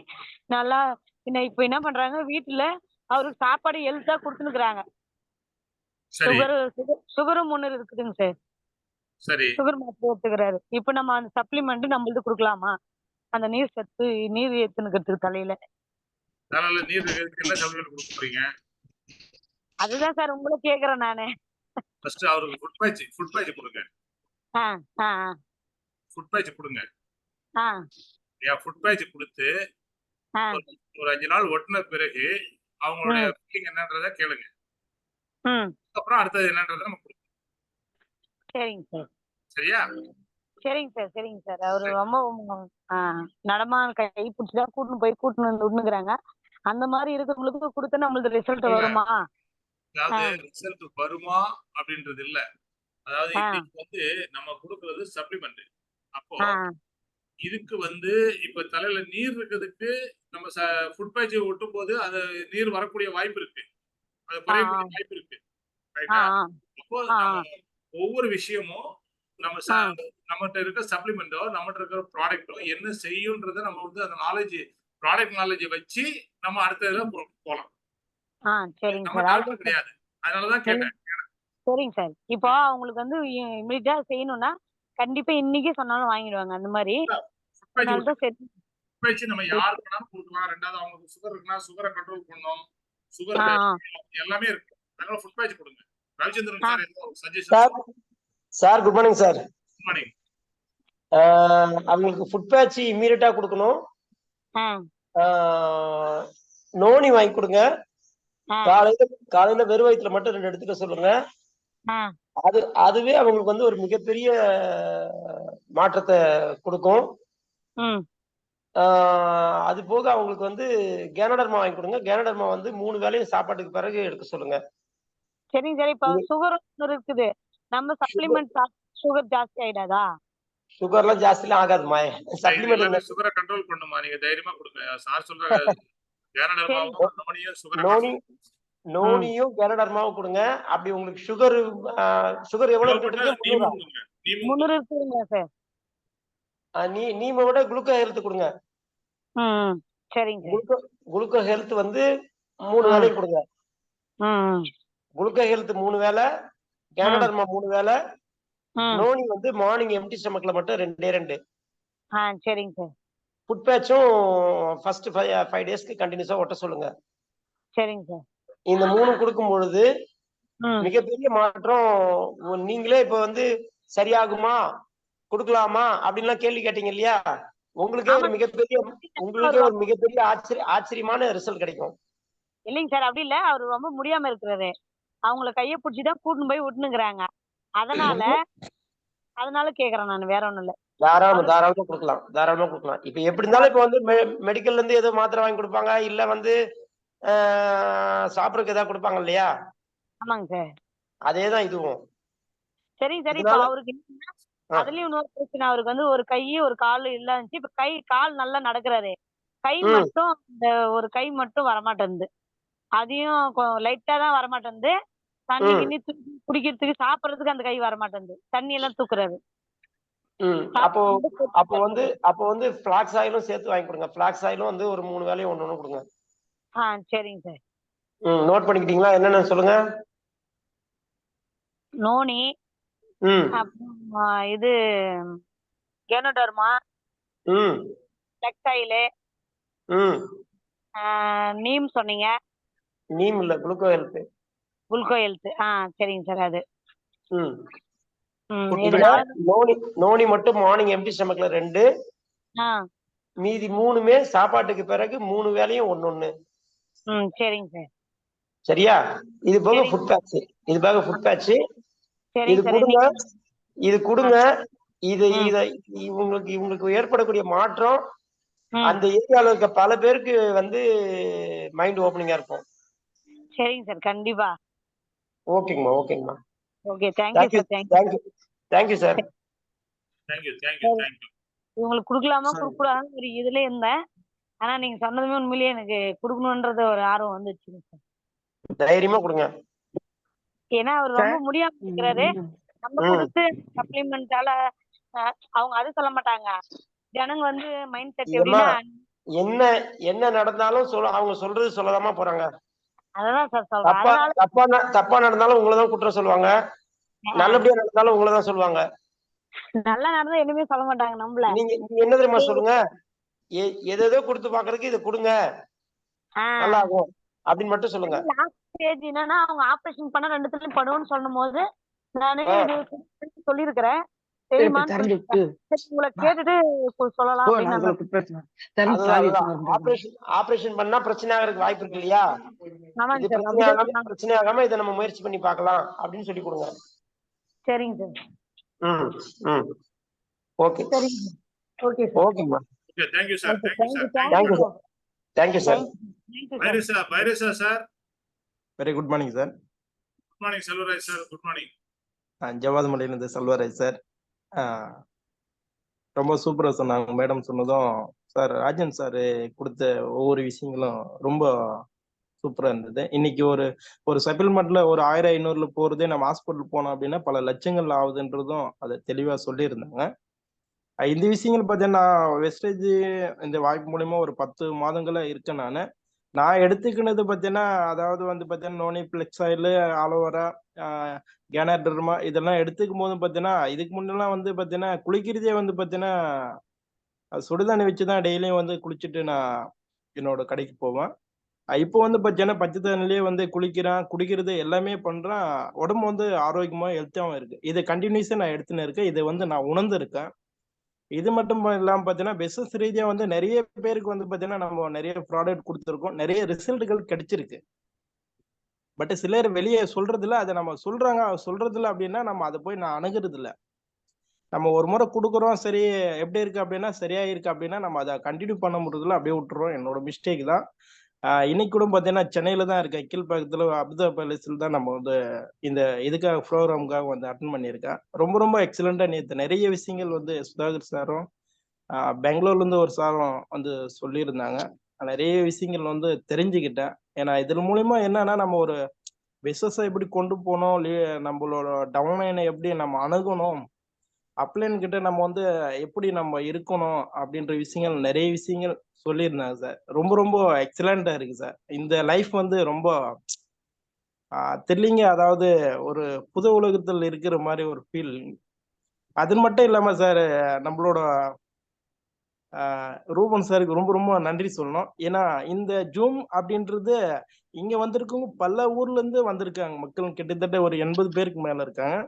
நல்லா இப்ப என்ன பண்றாங்க வீட்டுல அவருக்கு சாப்பாடு ஹெல்த்தா கொடுத்துனுக்குறாங்க. சரி, சுகரும் 3 இருக்குதுங்க சார். சரி. சுகர் மாத்திரை எடுத்துக்கிறாரு. இப்ப நம்ம அந்த சப்ளிமெண்ட் நம்மளுது குடுக்கலாமா? அந்த நீர் சத்து நீர் ஏத்துனுக்கிறதுக்கு தலையில. அதனால நீர் எதுக்கு என்ன சப்ளிமெண்ட் குடுக்க போறீங்க? அதுதான் சார் உங்கள கேக்குறேன் நானு. ஃபர்ஸ்ட் அவருக்கு ஃபுட் பேட்ச் குடுங்க. ஆ, ஆ, ஃபுட் பேட்ச் குடுங்க. ஆ, ஃபுட் பேட்ச் குடுத்து ஆ, ஒரு 5 நாள் ஒட்டுன பிறகு அவங்களுடைய ம், ஃபீலிங் என்னன்றத கேளுங்க. ம். அப்புறம் அடுத்தது என்னன்றத நம்ம குடுப்போம். சரிங்க சார். சரியா? சரிங்க சார். அவரு சரி. ரொம்ப ஆ கை பிடிச்சு தான் கூட்டின்னு வந்து விட்டுனுக்குறாங்க. அந்த மாரி இருக்கிறவங்களுக்கு குடுத்தா நம்மளுக்கு ரிசல்ட் இல்ல. வருமா? ஆ, அதாவது ரிசல்ட் வருமா அப்படின்றது இல்ல. அதாவது ஆ, இன்னைக்கு நம்ம குடுக்குறது சப்ளிமெண்ட். அப்போ ஆ, இதுக்கு இப்ப தலையில நீர் இருக்கிறதுக்கு நம்ம ஃபுட் பேட்ச் ஒட்டும்போது அது நீர் வரக்கூடிய வாய்ப்பு இருக்கு. அது ஆ, குறையக்கூடிய வாய்ப்பு இருக்கு. ஆ, ரைட்டா? ஆ, அப்போ ஆ, நம்ம ஒவ்வொரு விஷயமும் நம்ம ஆ, நம்மட்ட இருக்க சப்ளிமெண்டோ, நம்மட்ட இருக்கிற ப்ராடக்ட்டோ என்ன செய்யும்ன்றத நம்ம அந்த ப்ராடக்ட் நாலேட்ஜ் வச்சு நம்ம அடுத்த இதுல போலாம். ஆ, சரிங்க நம்ம சார். டாக்டர் கிடையாது. அதனால தான் கேட்டேன். சரிங்க சார். இப்போ அவங்களுக்கு வந்து இமிடியட்டா செய்யணும்னா, கண்டிப்பா இன்னைக்கே சொன்னாலும் வாங்கிடுவாங்க அந்த மாரி. ஃபுட் பேட்ச் அதனால தான் சரி. பேச்சு நம்ம யாருக்கு வேணாலும் குடுக்கலாம். 2வது அவங்களுக்கு சுகர் இருக்குன்னா, சுகர கண்ட்ரோல் பண்ணணும். சுகர் ஆ, எல்லாமே இருக்கு. அதனால ஃபுட் பேட்ச் குடுங்க. ரவிச்சந்திரன் ஆ, சார் ஏதோ suggestion sir sir good morning sir. Good morning. அவங்களுக்கு ஃபுட் பேட்ச் இம்மீடியட்டா கொடுக்கணும். ஆ, நோனி வாங்கி கொடுங்க. ஆ, காலையில வெறும் வயிற்றுல மட்டும் 2 எடுத்துக்க சொல்லுங்க. ஆ, அதுவே அவங்களுக்கு வந்து ஒரு மிகப்பெரிய மாற்றத்தை கொடுக்கும். ம். அது போக அவங்களுக்கு வந்து கேனடர்மா வாங்கி கொடுங்க. கேனடர்மா வந்து 3 வேளையும் சாப்பாட்டுக்கு பிறகு எடுக்க சொல்லுங்க. சரிங்க சார். இப்ப சுகர் இருக்குது. நம்ம சப்ளிமெண்ட் சுகர் ஜாஸ்தி ஆயிடாதா? சுகர்லாம் ஜாஸ்திலாம் ஆகாதுமா. இது சப்ளிமெண்ட் எல்லாமே சுகர கண்ட்ரோல் பண்ணுமா. நீங்க தைரியமா குடுங்க. சார் சொல்றாங்க கேனடர்மாவும் நோனியும் சுகர நோனி கண்ட்ரோல் நோனியும் கேனடர்மாவும் கொடுங்க. அப்படி உங்களுக்கு சுகர் எவ்வளவு இருக்குன்றீங்க? 300. நீமும் 300 இருக்குதுங்களா சார்? நீமை விட குளுக்கோ ஹெல்த் கொடுங்க. ம், சரிங்க சார். குளுக்கோ ஹெல்த் வந்து 3 ம், வேளையும் கொடுங்க. ம், குளுக்கோ ஹெல்த் 3 வேளை, ம், கேனடர்மா 3 வேளை, ம். நோனி வந்து மார்னிங் எம்டி ஸ்டமக்ல மட்டும் 2 சரிங்க சார். ஃபுட் பேட்சும் ஃபர்ஸ்ட் 5 டேஸ்க்கு கண்டினியூஸா ஒட்ட சொல்லுங்க. சரிங்க சார். இந்த 3 கொடுக்கும் பொழுது ம். மிகப்பெரிய மாற்றம். நீங்களே இப்ப வந்து சரியாகுமா, கொடுக்கலாமா அப்படின்லாம் கேள்வி கேட்டீங்க இல்லையா? உங்களுக்கே ஆமா ஒரு மிகப்பெரிய அவரு உங்களுக்கே ஒரு மிகப்பெரிய ஆச்சரியமான ரிசல்ட் கிடைக்கும். இல்லைங்க சார். அப்படி இல்ல. அவரு ரொம்ப முடியாம இருக்கிறாரு. அவங்கள கைய புடிச்சு தான் கூட்டின்னு போய் விட்டுனுக்குறாங்க. அதனால அதனால கேக்குறேன் நானு. வேற ஒண்ணும் இல்ல. அவரு தாராளமா கொடுக்கலாம். இப்ப எப்படி இருந்தாலும் இப்ப வந்து மெடிக்கல்ல இருந்து ஏதோ மாத்திரை வாங்கி கொடுப்பாங்க, இல்ல வந்து சாப்பிடறதுக்கு ஏதாவது கொடுப்பாங்க இல்லையா? ஆமாங்க சார். அதேதான் இதுவும். சரிங்க சார். இப்ப இதனால அவருக்கு அதுலயும் இன்னொரு பிரச்சனை. அவருக்கு வந்து ஒரு கை ஒரு கால் இல்ல இருந்துச்சு. இப்ப கால் நல்லா நடக்குறாரு. கை ம், மட்டும் இந்த ஒரு கை மட்டும் வரமாட்டேன்து. அதையும் லைட்டா தான் வரமாட்டேன்து. தண்ணி ம், கிண்ணி குடிக்கிறதுக்கு சாப்பிடறதுக்கு அந்த கை வரமாட்டேன்து. தண்ணி எல்லாம் தூக்குறாரு. ம். அப்போ சாப்பாடு மட்டும் அப்போ வந்து அப்போ வந்து பிளாக்ஸ் ஆயிலும் சேர்த்து வாங்கி கொடுங்க. பிளாக்ஸ் ஆயிலும் வந்து ஒரு 3 வேளையும் ஒண்ணு கொடுங்க. சரிங்க சார். நோட் பண்ணிக்கிட்டீங்களா? என்னென்ன சொல்லுங்க. நோனி, ம், அப்புறம் இது கேனோடர்மா, ம், டெக்டைலு, ம். நீம் சொன்னீங்க. நீம் இல்ல, குளுக்கோ ஹெல்த். Gluco health. சரிங்க சார். அது ம். இது இதுல நோனி மட்டும் மார்னிங் எம்டி ஸ்டமக்ல 2, ஆ மீதி 3மே சாப்பாட்டுக்கு பிறகு 3 வேளையும் ஒண்ணு. சரிங்க சார். சரியா? இது போக சரிங்க ஃபுட் பேட்ச். இது சரிங்க சார். கொடுங்க. இது கொடுங்க. இது ம், இத இவங்களுக்கு ஏற்படக்கூடிய மாற்றம் ம். அந்த ஏரியால இருக்க பல பேருக்கு வந்து மைண்ட் ஓப்பனிங்கா இருக்கும். சரிங்க சார். கண்டிப்பா. ஓகேங்கம்மா. Okay. Thank you sir. Thank you sir. Thank you. இவங்களுக்கு குடுக்கலாமா சரி. குடுக்க கூடாதான்னு ஒரு இதுல இருந்தேன். ஆனா நீங்க சொன்னதுமே உண்மையிலேயே எனக்கு குடுக்கணும்ன்றது ஒரு ஆர்வம் வந்துருச்சுங்க சார். தைரியமா கொடுங்க. ஏன்னா அவர் ரொம்ப முடியாம இருக்கிறாரு. நம்ம ம், கொடுத்து சப்ளிமெண்டால அவங்க அது சொல்ல மாட்டாங்க. ஜனங்க வந்து மைண்ட் செட் ஏம்மா எப்படின்னா என்ன என்ன நடந்தாலும் அவங்க சொல்றது சொல்லதாமா போறாங்க. அததான் சார் சொல்றேன். அதனால தப்பா நடந்தாலும் உங்களதான் குற்றம் சொல்லுவாங்க, நல்லபடியா நடந்தாலும் உங்களதான் சொல்லுவாங்க. நல்லா நடந்தா எதுவுமே சொல்ல மாட்டாங்க நம்மள. நீங்க என்ன தெரியுமா சொல்லுங்க, எதோ கொடுத்து பாக்குறதுக்கு இதை கொடுங்க நல்லா ஆகும் அப்படின்னு மட்டும் சொல்லுங்க. லாஸ்ட் ஸ்டேஜ் என்னன்னா அவங்க ஆபரேஷன் பண்ண 2 படும்னு சொல்லும் போது நானே இது சொல்லியிருக்கிறேன். உங்களை கேட்டுட்டு சொல்லலாம் அப்படின்னு. ஆபரேஷன் பண்ணா பிரச்சனை ஆகிறதுக்கு வாய்ப்பு இருக்கு இல்லையா, பிரச்சனை ஆகாம இதை நம்ம முயற்சி பண்ணி பார்க்கலாம் அப்படின்னு சொல்லி கொடுங்க. சரிங்க சார். ஓகே ஓகே ஓகேம்மா. Thank you sir. Thank you sir. Thank you sir. பைரேசா sir. Very good morning sir. Good morning Selvaraj sir. Good morning. Javadhu மலையிலிருந்து செல்வராஜ் சார். ரொம்ப சூப்பரா சொன்னாங்க மேடம் சொன்னதும். சார் ராஜன் சார் கொடுத்த ஒவ்வொரு விஷயங்களும் ரொம்ப சூப்பரா இருந்தது. இன்னைக்கு ஒரு செட்டில்மெண்ட்ல ஒரு 1500 போறதே நம்ம ஹாஸ்பிட்டல் போனோம் அப்படின்னா பல லட்சங்கள் ஆகுதுன்றதும் அதை தெளிவா சொல்லியிருந்தாங்க. இந்த விஷயங்கள் பார்த்தீங்கன்னா வெஸ்டேஜ் இந்த வாய்ப்பு மூலியமா ஒரு 10 மாதங்களா இருக்கேன். நான் எடுத்துக்கினது பார்த்தீங்கன்னா அதாவது வந்து பார்த்தீங்கன்னா நோனி பிளெக்ஸ் ஆயில், ஆலோவேரா, கேனாடர்மா இதெல்லாம் எடுத்துக்கும் போது பார்த்தீங்கன்னா இதுக்கு முன்னெல்லாம் வந்து பார்த்தீங்கன்னா குளிக்கிறதே வந்து பார்த்தீங்கன்னா சுடுதண்ணி வச்சு தான் டெய்லியும் வந்து குளிச்சுட்டு நான் என்னோட கடைக்கு போவேன். இப்போ வந்து பார்த்தீங்கன்னா பச்சை தண்ணிலேயே வந்து குடிக்கிறது எல்லாமே பண்றேன். உடம்பு வந்து ஆரோக்கியமா ஹெல்த்தியாவும் இருக்கு. இது கண்டினியூஸா நான் எடுத்துன்னு இருக்கேன். இதை வந்து நான் உணர்ந்திருக்கேன். இது மட்டும் இல்லாம பார்த்தீங்கன்னா பிசினஸ் ரீதியா வந்து நிறைய பேருக்கு வந்து பார்த்தீங்கன்னா நம்ம நிறைய ப்ராடக்ட் கொடுத்துருக்கோம், நிறைய ரிசல்ட்டுகள் கிடைச்சிருக்கு. பட் சிலர் வெளியே சொல்றது இல்லை, அதை நம்ம சொல்றது இல்லை அப்படின்னா நம்ம அதை போய் நான் அணுகிறது இல்லை. நம்ம ஒரு முறை கொடுக்குறோம், சரி எப்படி இருக்கு அப்படின்னா சரியா இருக்கு அப்படின்னா நம்ம அதை கண்டினியூ பண்ண முடியறதில்ல, அப்படியே விட்டுறோம். என்னோட மிஸ்டேக் தான். இன்னைக்கு கூட பார்த்தீங்கன்னா சென்னையில தான் இருக்கேன். கீழ்ப்பாக்கத்துல அப்துல்லா பேலஸில் தான் நம்ம வந்து இந்த இதுக்காக ப்ரோக்ராமுக்காக வந்து அட்டன் பண்ணியிருக்கேன். ரொம்ப ரொம்ப எக்ஸலண்டா நேற்று நிறைய விஷயங்கள் வந்து சுதாகர் சாரும் பெங்களூர்ல இருந்து ஒரு சாரும் வந்து சொல்லியிருந்தாங்க. நிறைய விஷயங்கள் வந்து தெரிஞ்சுக்கிட்டேன். ஏன்னா இதன் மூலியமா என்னன்னா நம்ம ஒரு பிசினஸை எப்படி கொண்டு போனோம், நம்மளோட டவுன்லைனை எப்படி நம்ம அணுகணும், அப்ளைன் கிட்ட நம்ம வந்து எப்படி நம்ம இருக்கணும் அப்படின்ற விஷயங்கள் நிறைய விஷயங்கள் சொல்லியிருந்தாங்க சார். ரொம்ப ரொம்ப எக்ஸலண்டா இருக்கு சார். இந்த லைஃப் வந்து ரொம்ப த்ரில்லிங்கா, அதாவது ஒரு புது உலகத்தில் இருக்கிற மாதிரி ஒரு ஃபீல். அது மட்டும் இல்லாம சார் நம்மளோட ரூபன் சாருக்கு ரொம்ப ரொம்ப நன்றி சொல்லணும். ஏன்னா இந்த ஜூம் அப்படின்றது இங்க வந்திருக்கவங்க பல ஊர்ல இருந்து வந்திருக்காங்க. மக்கள் கிட்டத்தட்ட ஒரு 80 பேருக்கு மேல இருக்காங்க.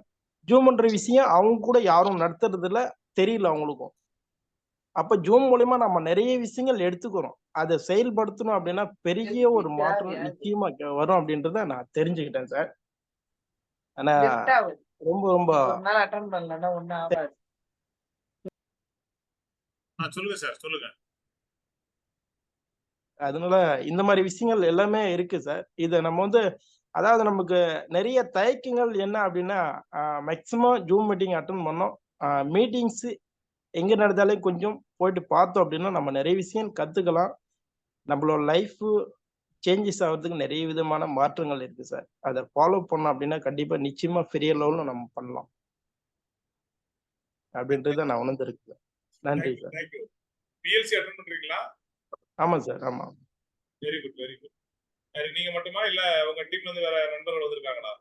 ஜூம்ன்ற விஷயம் அவங்க கூட யாரும் நடத்துறது இல்ல, தெரியல அவங்களுக்கும். அப்ப ஜூம் மூலியமா நம்ம நிறைய விஷயங்கள் எடுத்துக்கிறோம். அதை செயல்படுத்தணும் அப்படின்னா பெரிய ஒரு மாற்றம் நிச்சயமா வரும் அப்படின்றத நான் தெரிஞ்சுக்கிட்டேன் சார். ஆனா ரொம்ப ரொம்ப சொல்லுங்க சார், சொல்லுங்க. அதனால இந்த மாதிரி விஷயங்கள் எல்லாமே இருக்கு சார். இதை நம்ம வந்து அதாவது நமக்கு நிறைய தயக்கங்கள் என்ன அப்படின்னா மேக்சிமம் ஜூம் மீட்டிங் அட்டன் பண்ணோம். மீட்டிங்ஸ் எங்க நடந்தாலே கொஞ்சம் போயிட்டு பார்த்தோம் அப்படின்னா நம்ம நிறைய விஷயம் கத்துக்கலாம். நம்மளோட லைஃப் சேஞ்சஸ் ஆகிறதுக்கு நிறைய விதமான மாற்றங்கள் இருக்கு சார். அதை ஃபாலோ பண்ணோம் அப்படின்னா கண்டிப்பா நிச்சயமா பெரிய லெவலில் நம்ம பண்ணலாம் அப்படின்றத நான் உணர்ந்திருக்கேன். நன்றி சார். பிஎல்சி அட்டெண்ட் பண்றீங்களா? ஆமா சார். ஆமா. Very good, very good. நீங்க மட்டுமா இல்ல உங்க டீம்ல இருந்து வேற நண்பர்கள் வந்திருக்காங்களா?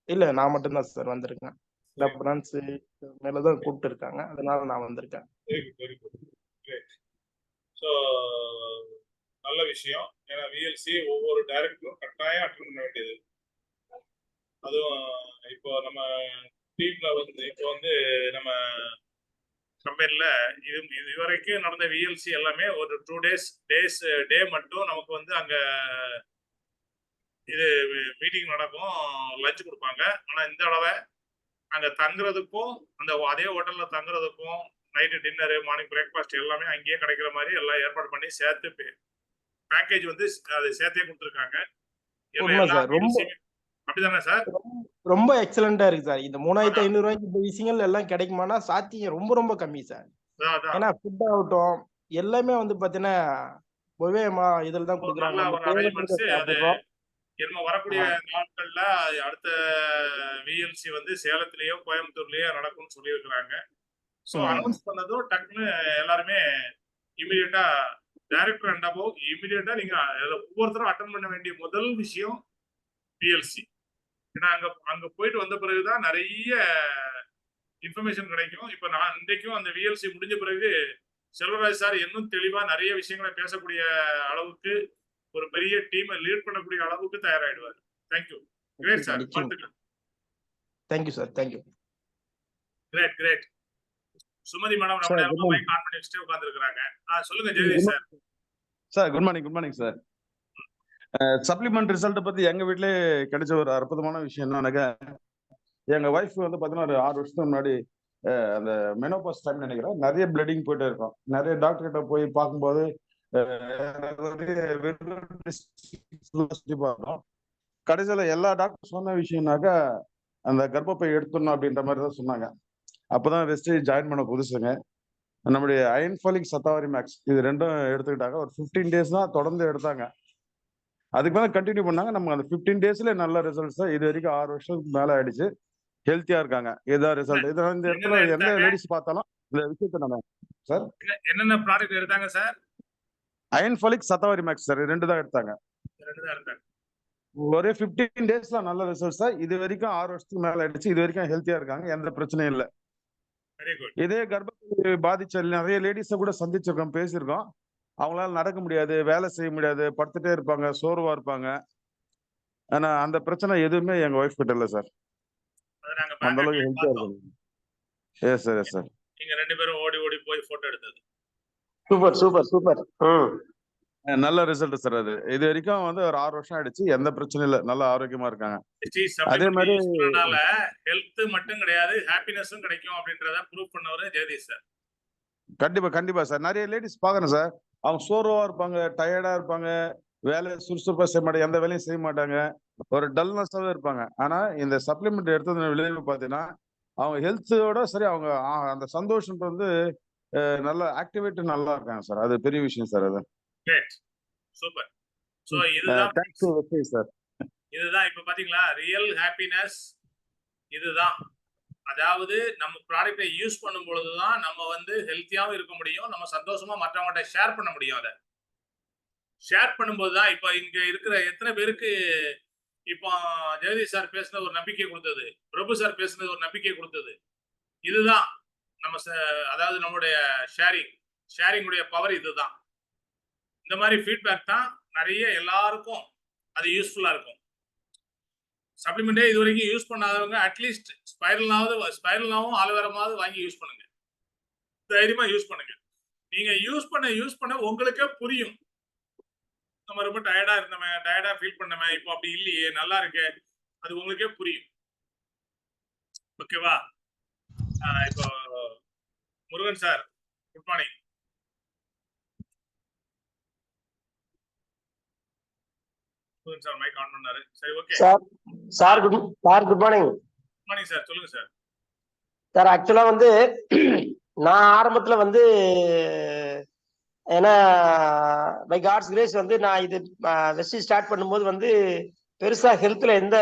இல்ல நான் மட்டும்தான் சார் வந்திருக்கேன். இந்த பிரான்ச் மேலதான் கூப்பிட்டு இருக்காங்க, அதனால நான் வந்திருக்கேன். Very good, very good. Great. So நல்ல விஷயம். ஏன்னா விஎல்சி ஒவ்வொரு டைரக்டரும் கட்டாயம் அட்டெண்ட் பண்ண வேண்டியது. அதுவும் இப்போ நம்ம டீம்ல வந்து இப்போ வந்து நம்ம கம்பெனில இது வரைக்கும் நடந்த விஎல்சி எல்லாமே ஒரு 2 டே மட்டும் நமக்கு வந்து அங்க இது மீட்டிங் நடக்கும், லஞ்ச் கொடுப்பாங்க. ஆனா இந்த தடவை அங்க தங்குறதுக்கும் அதே ஹோட்டல்ல தங்குறதுக்கும் நைட்டு டின்னரு, மார்னிங் பிரேக்ஃபாஸ்ட் எல்லாமே அங்கேயே கிடைக்கிற மாதிரி எல்லாம் ஏற்பாடு பண்ணி சேர்த்து பேக்கேஜ் வந்து அதை சேர்த்தே கொடுத்துருக்காங்க. அப்படிதானே சார்? ரொம்ப எக்ஸலண்டா இருக்கு சார். இந்த 3500 ரூபாய்க்கு இந்த விஷயங்கள் எல்லாம் கிடைக்குமானா சாத்தியம் ரொம்ப ரொம்ப கம்மி சார். ஏன்னா ஃபுட் ஆகட்டும் எல்லாமே வந்து பாத்தீங்கன்னா இதுல தான் கொடுக்குறாங்க. வரக்கூடிய நாட்கள்ல அடுத்த விஎல்சி வந்து சேலத்திலேயோ கோயம்புத்தூர்லயோ நடக்கும்னு சொல்லியிருக்கிறாங்க. ஸோ அனௌன்ஸ் பண்ணதும் டக்குன்னு எல்லாருமே இமீடியட்டா டைரக்டர் அண்ட் அபவ் இமிடியேட்டா நீங்க ஒவ்வொருத்தரும் அட்டன் பண்ண வேண்டிய முதல் விஷயம் பிஎல்சி. ஏன்னா அங்க போயிட்டு வந்த பிறகுதான் நிறைய இன்ஃபர்மேஷன் கிடைக்கும். இப்ப நான் இன்றைக்கும் அந்த விஎல்சி முடிஞ்ச பிறகு செல்வராஜ் சார் இன்னும் தெளிவா நிறைய விஷயங்களை பேசக்கூடிய அளவுக்கு ஒரு பெரிய டீமை லீட் பண்ணக்கூடிய அளவுக்கு தயாராயிடுவார். தேங்க்யூ. Great sir. வாழ்த்துக்கள். Thank you sir. Thank you. Great great. Sumathi madam நம்ம நேரமா மைக் ஆன் பண்ணி வச்சுட்டு உட்கார்ந்திருக்காங்க. சொல்லுங்க Jayadeesh sir. Sir good morning sir. Supplement result பத்தி எங்க வீட்லயே கிடைச்ச ஒரு அற்புதமான விஷயம் என்னன்னாக்க, எங்க ஒய்ஃப் வந்து பாத்தீங்கன்னா ஒரு 6 வருஷத்துக்கு முன்னாடி அந்த மெனோபாஸ் டைம் நினைக்கிறேன், நிறைய பிளடிங் போயிட்டே இருக்கும். நிறைய டாக்டர் கிட்ட போய் பார்க்கும்போது சுத்தி பார்த்தோம். கடைசியில எல்லா டாக்டர் சொன்ன விஷயம்னாக்கா அந்த கர்ப்பப்பை எடுத்துடணும் அப்படின்ற மாதிரி தான் சொன்னாங்க. அப்பதான் வெஸ்டேஜ் ஜாயின் பண்ண புதுசுங்க. நம்முடைய அயன்ஃபாலிக் சத்தாவரி மேக்ஸ் இது ரெண்டும் எடுத்துக்கிட்டாங்க. ஒரு 15 டேஸ் தான் தொடர்ந்து எடுத்தாங்க. அதுக்கு மேலே கண்டினியூ பண்ணாங்க. நம்ம அந்த 15 டேஸ்ல நல்ல ரிசல்ட்ஸ் தான். இது வரைக்கும் 6 வருஷத்துக்கு மேல ஆயிடுச்சு. ஹெல்த்தியா இருக்காங்க. இதுதான் ரிசல்ட். இது இந்த இடத்துல எந்த லேடிஸ் பார்த்தாலும் இந்த விஷயத்த நம்ம சார் என்னென்ன ப்ராடக்ட் எடுத்தாங்க சார்? அயன்ஃபாலிக் சத்தாவரி மேக்ஸ் சார் ரெண்டு தான் எடுத்தாங்க. ஒரே 15 டேஸ்ல நல்ல ரிசல்ட்ஸ் தான். இது வரைக்கும் 6 வருஷத்துக்கு மேல ஆயிடுச்சு. இது வரைக்கும் ஹெல்த்தியா இருக்காங்க. எந்த பிரச்சனையும் இல்லை. இதே கர்ப்பப்பை பாதிச்ச நிறைய லேடிஸை கூட சந்திச்சிருக்கோம், பேசியிருக்கோம். அவங்களால நடக்க முடியாது, வேலை செய்ய முடியாது, படுத்துட்டே இருப்பாங்க, சோர்வா இருப்பாங்க. ஆனா அந்த பிரச்சனை எதுவுமே எங்க ஒய்ஃப் கிட்ட இல்ல சார். அந்த அளவுக்கு ஹெல்த்தியா இருக்காங்க. Yes sir, yes sir. நீங்க ரெண்டு பேரும் ஓடி ஓடி போய் போட்டோ எடுத்தது சூப்பர் சூப்பர் சூப்பர். நல்ல ரிசல்ட் சார். அது இது வரைக்கும் வந்து ஒரு 6 வருஷம் ஆயிடுச்சு. எந்த பிரச்சனையும் இல்ல, நல்ல ஆரோக்கியமா இருக்காங்க. அதே மாதிரி ஹெல்த் மட்டும் கிடையாது, ஹாப்பினஸும் கிடைக்கும் அப்படின்றத ப்ரூவ் பண்ணவரு ஜெகதீஷ் சார். கண்டிப்பா சார். நிறைய லேடிஸ் பாக்குறேன் சார், அவங்க சோர்வா இருப்பாங்க, டயர்டா இருப்பாங்க, வேலை சுறுசுறுப்பா செய்ய மாட்டாங்க, எந்த வேலையும் செய்ய மாட்டாங்க, ஒரு டல்னஸாவே இருப்பாங்க. ஆனா இந்த சப்ளிமெண்ட் எடுத்தது விளைவு பாத்தீங்கன்னா அவங்க ஹெல்த்தோட சரி அவங்க அந்த சந்தோஷம் வந்து நல்ல ஆக்டிவேட் நல்லா இருக்காங்க சார். அது பெரிய விஷயம் சார். அது சூப்பர். சோ இதுதான் சார். இதுதான் இப்ப பாத்தீங்களா ரியல் ஹாப்பினஸ். இதுதான், அதாவது நம்ம ப்ராடக்ட்டை யூஸ் பண்ணும் பொழுதுதான் நம்ம வந்து ஹெல்த்தியாவும் இருக்க முடியும், நம்ம சந்தோஷமா மற்றவங்கள்ட்ட ஷேர் பண்ண முடியும். அதை ஷேர் பண்ணும்போது தான் இப்ப இங்க இருக்கிற எத்தனை பேருக்கு இப்போ ஜெகதீஷ் சார் பேசுனது ஒரு நம்பிக்கை கொடுத்தது, பிரபு சார் பேசுனது ஒரு நம்பிக்கை கொடுத்தது. இதுதான் நம்ம அதாவது நம்மளுடைய ஷேரிங்குடைய பவர். இதுதான், இந்த மாதிரி ஃபீட்பேக் தான் நிறைய எல்லாருக்கும் அது யூஸ்ஃபுல்லா இருக்கும். சப்ளிமெண்டே இது வரைக்கும் யூஸ் பண்ணாதவங்க அட்லீஸ்ட் ஸ்பைரலாவும் ஆலோவேராமாவது வாங்கி யூஸ் பண்ணுங்க. தைரியமா யூஸ் பண்ணுங்க. நீங்க யூஸ் பண்ண உங்களுக்கே புரியும். நம்ம ரொம்ப டயர்டா ஃபீல் பண்ணமே, இப்போ அப்படி இல்லையே, நல்லா இருக்கு, அது உங்களுக்கே புரியும். ஓகேவா? இப்போ Murugan sir good morning. Sir mike on பண்ணாரு. சரி, okay sir. Good morning. Good morning sir. சொல்லுங்க சார். சார் ஆக்சுவலா வந்து நான் ஆரம்பத்துல வந்து ஏன்னா பை காட்ஸ் கிரேஸ் வந்து நான் இது வெஸ்ட் ஸ்டார்ட் பண்ணும்போது வந்து பெருசா ஹெல்த்ல எந்த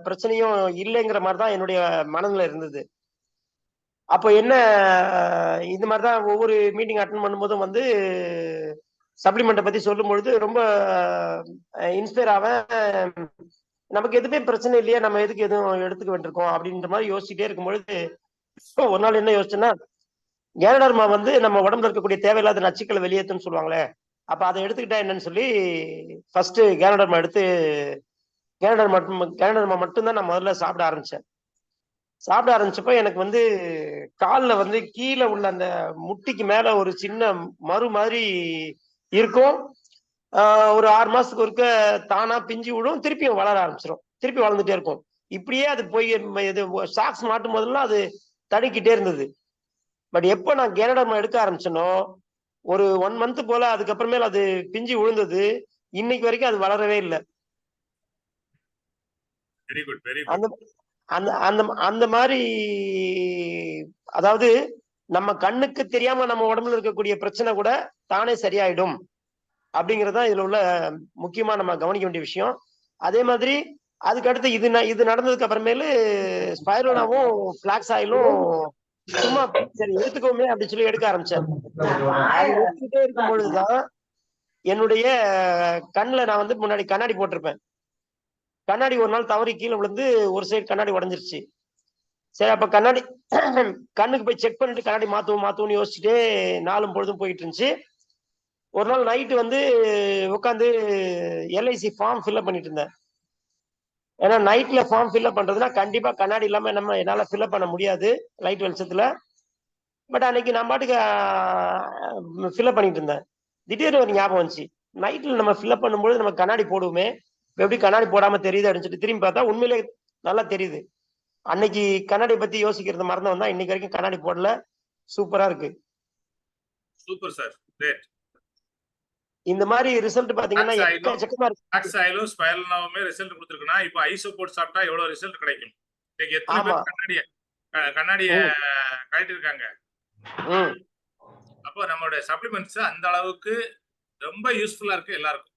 பிரச்சனையும் இல்லைங்கிற மாதிரி தான் என்னுடைய மனநிலை இருந்தது. அப்போ என்ன இந்த மாதிரி தான் ஒவ்வொரு மீட்டிங் அட்டன் பண்ணும்போதும் வந்து சப்ளிமெண்ட்டை பத்தி சொல்லும் பொழுது ரொம்ப இன்ஸ்பயர் ஆவேன். நமக்கு எதுவுமே பிரச்சனை இல்லையா, நம்ம எதுக்கு எதுவும் எடுத்துக்க வேண்டியிருக்கோம் அப்படின்ற மாதிரி யோசிச்சுட்டே இருக்கும்பொழுது ஒரு நாள் என்ன யோசிச்சேன்னா, கேனடர்மா வந்து நம்ம உடம்புல இருக்கக்கூடிய தேவையில்லாத நச்சுக்களை வெளியேற்றுன்னு சொல்லுவாங்களே, அப்ப அதை எடுத்துக்கிட்டா என்னன்னு சொல்லி ஃபர்ஸ்ட் கேனடர்மா எடுத்து கேனடர்மா மட்டும்தான் நான் முதல்ல சாப்பிட ஆரம்பிச்சப்ப எனக்கு வந்து காலில் வந்து கீழே உள்ள அந்த முட்டிக்கு மேல ஒரு சின்ன மறு மாதிரி இருக்கும். ஒரு 6 மாசத்துக்கு ஒருக்க தானா பிஞ்சு விடும், திருப்பியும் வளர ஆரம்பிச்சிடும், திருப்பி வளர்ந்துட்டே இருக்கும். இப்படியே அது போய் இது சாக்ஸ் மாட்டும் போதெல்லாம் அது தடுக்கிட்டே இருந்தது. பட் எப்போ நான் கேனடர்மா எடுக்க ஆரம்பிச்சனோ ஒரு 1 மந்த் போல அதுக்கப்புறமேல அது பிஞ்சு விழுந்தது. இன்னைக்கு வரைக்கும் அது வளரவே இல்லை. அந்த மாதிரி அதாவது நம்ம கண்ணுக்கு தெரியாம நம்ம உடம்புல இருக்கக்கூடிய பிரச்சனை கூட தானே சரியாயிடும் அப்படிங்கறதுதான் இதுல உள்ள முக்கியமா நம்ம கவனிக்க வேண்டிய விஷயம். அதே மாதிரி அதுக்கு அடுத்து இது நடந்ததுக்கு அப்புறமேலு ஸ்பைருலாவும் பிளாக்ஸ் ஆயிலும் சும்மா சரி எடுத்துக்கோமே அப்படின்னு சொல்லி எடுக்க ஆரம்பிச்சேன். எடுத்துக்கிட்டே இருக்கும் பொழுதுதான் என்னுடைய கண்ணில் நான் வந்து முன்னாடி கண்ணாடி போட்டிருப்பேன். கண்ணாடி ஒரு நாள் தவறி கீழே விழுந்து ஒரு சைடு கண்ணாடி உடஞ்சிருச்சு. சரி, அப்ப கண்ணாடி கண்ணுக்கு போய் செக் பண்ணிட்டு கண்ணாடி மாத்துவோம்னு யோசிச்சுட்டே நாளும் பொழுதும் போயிட்டு இருந்துச்சு. ஒரு நாள் நைட்டு வந்து உட்காந்து எல்ஐசி ஃபார்ம் ஃபில்அப் பண்ணிட்டு இருந்தேன். ஏன்னா நைட்ல ஃபார்ம் ஃபில்அப் பண்றதுன்னா கண்டிப்பா கண்ணாடி இல்லாம என்னால ஃபில்அப் பண்ண முடியாது லைட் வெளிச்சத்துல. பட் அன்னைக்கு நான் பாட்டுக்கு ஃபில்அப் பண்ணிட்டு இருந்தேன். திடீர்னு ஒரு ஞாபகம் வந்துச்சு, நைட்ல நம்ம ஃபில்அப் பண்ணும்போது நம்ம கண்ணாடி போடுவோமே, எப்படி கண்ணாடி போடாம தெரியுது அப்படின்னு சொல்லிட்டு திரும்பி பார்த்தா உண்மையிலே நல்லா தெரியுது. அன்னைக்கு கண்ணாடி பத்தி யோசிக்கிறது மறந்தவன் தான் இன்னைக்கு வரைக்கும் கண்ணாடி போடல. சூப்பரா இருக்கு. Super sir, great. இந்த மாதிரி ரிசல்ட் பாத்தீங்கன்னா எக்கச்சக்கமா இருக்கு. ஆக்ஸாயிலும் ஸ்பைரல்னாவுமே ரிசல்ட் கொடுத்துருக்குன்னா இப்போ ஐசோபோர்ட் சாப்பிட்டா எவ்வளவு ரிசல்ட் கிடைக்கும்? இன்னைக்கு எத்தனை பேர் கண்ணாடிய கழட்டி இருக்காங்க. அப்போ நம்மளுடைய சப்ளிமெண்ட்ஸ் அந்த அளவுக்கு ரொம்ப யூஸ்ஃபுல்லா இருக்கு எல்லாருக்கும்.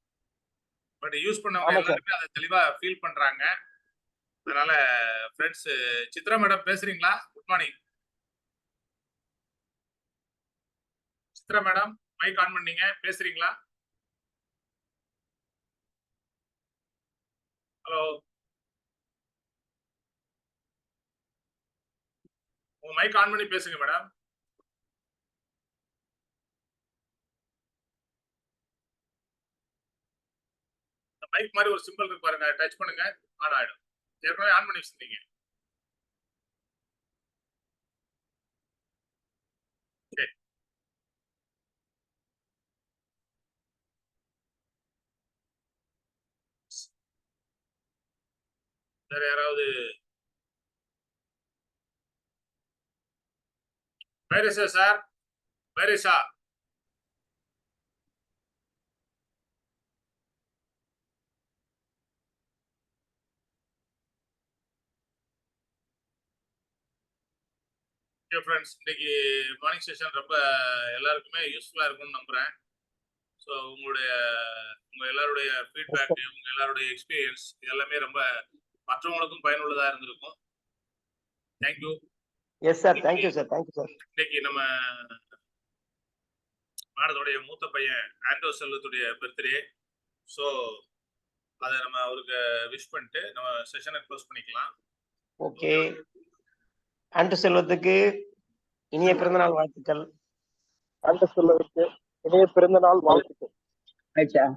பட் யூஸ் பண்ணவங்க எல்லாருமே அதை தெளிவா ஃபீல் பண்றாங்க. அதனால ஃப்ரெண்ட்ஸ், சித்ரா மேடம் பேசுறீங்களா? Good morning Chitra madam, mike on பண்ணீங்க, பேசுறீங்களா? ஹலோ, உங்க மைக் ஆன் பண்ணி பேசுங்க மேடம். மைக் மாதிரி ஒரு சிம்பிள் இருக்கு பாருங்க, டச் பண்ணுங்க, ஆன் ஆயிடும். ஏற்கனவே ஆன் பண்ணி வச்சிருந்தீங்க. வேற யாராவது? வைரஸா சார், வைரஸா? ஃப்ரெண்ட்ஸ், இன்னைக்கு மார்னிங் செஷன் ரொம்ப எல்லாருக்குமே யூஸ்ஃபுல்லா இருக்கும்னு நம்புறேன். ஸோ உங்க எல்லாருடைய ஃபீட்பேக், உங்க எல்லாருடைய எக்ஸ்பீரியன்ஸ் எல்லாமே ரொம்ப மற்றவங்களுக்கும் பயனுள்ளதா இருந்திருக்கும். Thank you. Yes sir, thank you sir, thank you sir. இன்னைக்கு நம்ம மேடத்தோடைய மூத்த பையன் ஆண்டோ செல்வத்துடைய பர்த்டே. ஸோ அதை நம்ம அவருக்கு விஷ் பண்ணிட்டு நம்ம செஷனை க்ளோஸ் பண்ணிக்கலாம். ஓகே, ஆண்டோ செல்வத்துக்கு இனிய பிறந்தநாள் வாழ்த்துக்கள். ஆண்டோ செல்வத்துக்கு இனிய பிறந்தநாள் வாழ்த்துக்கள். Sir,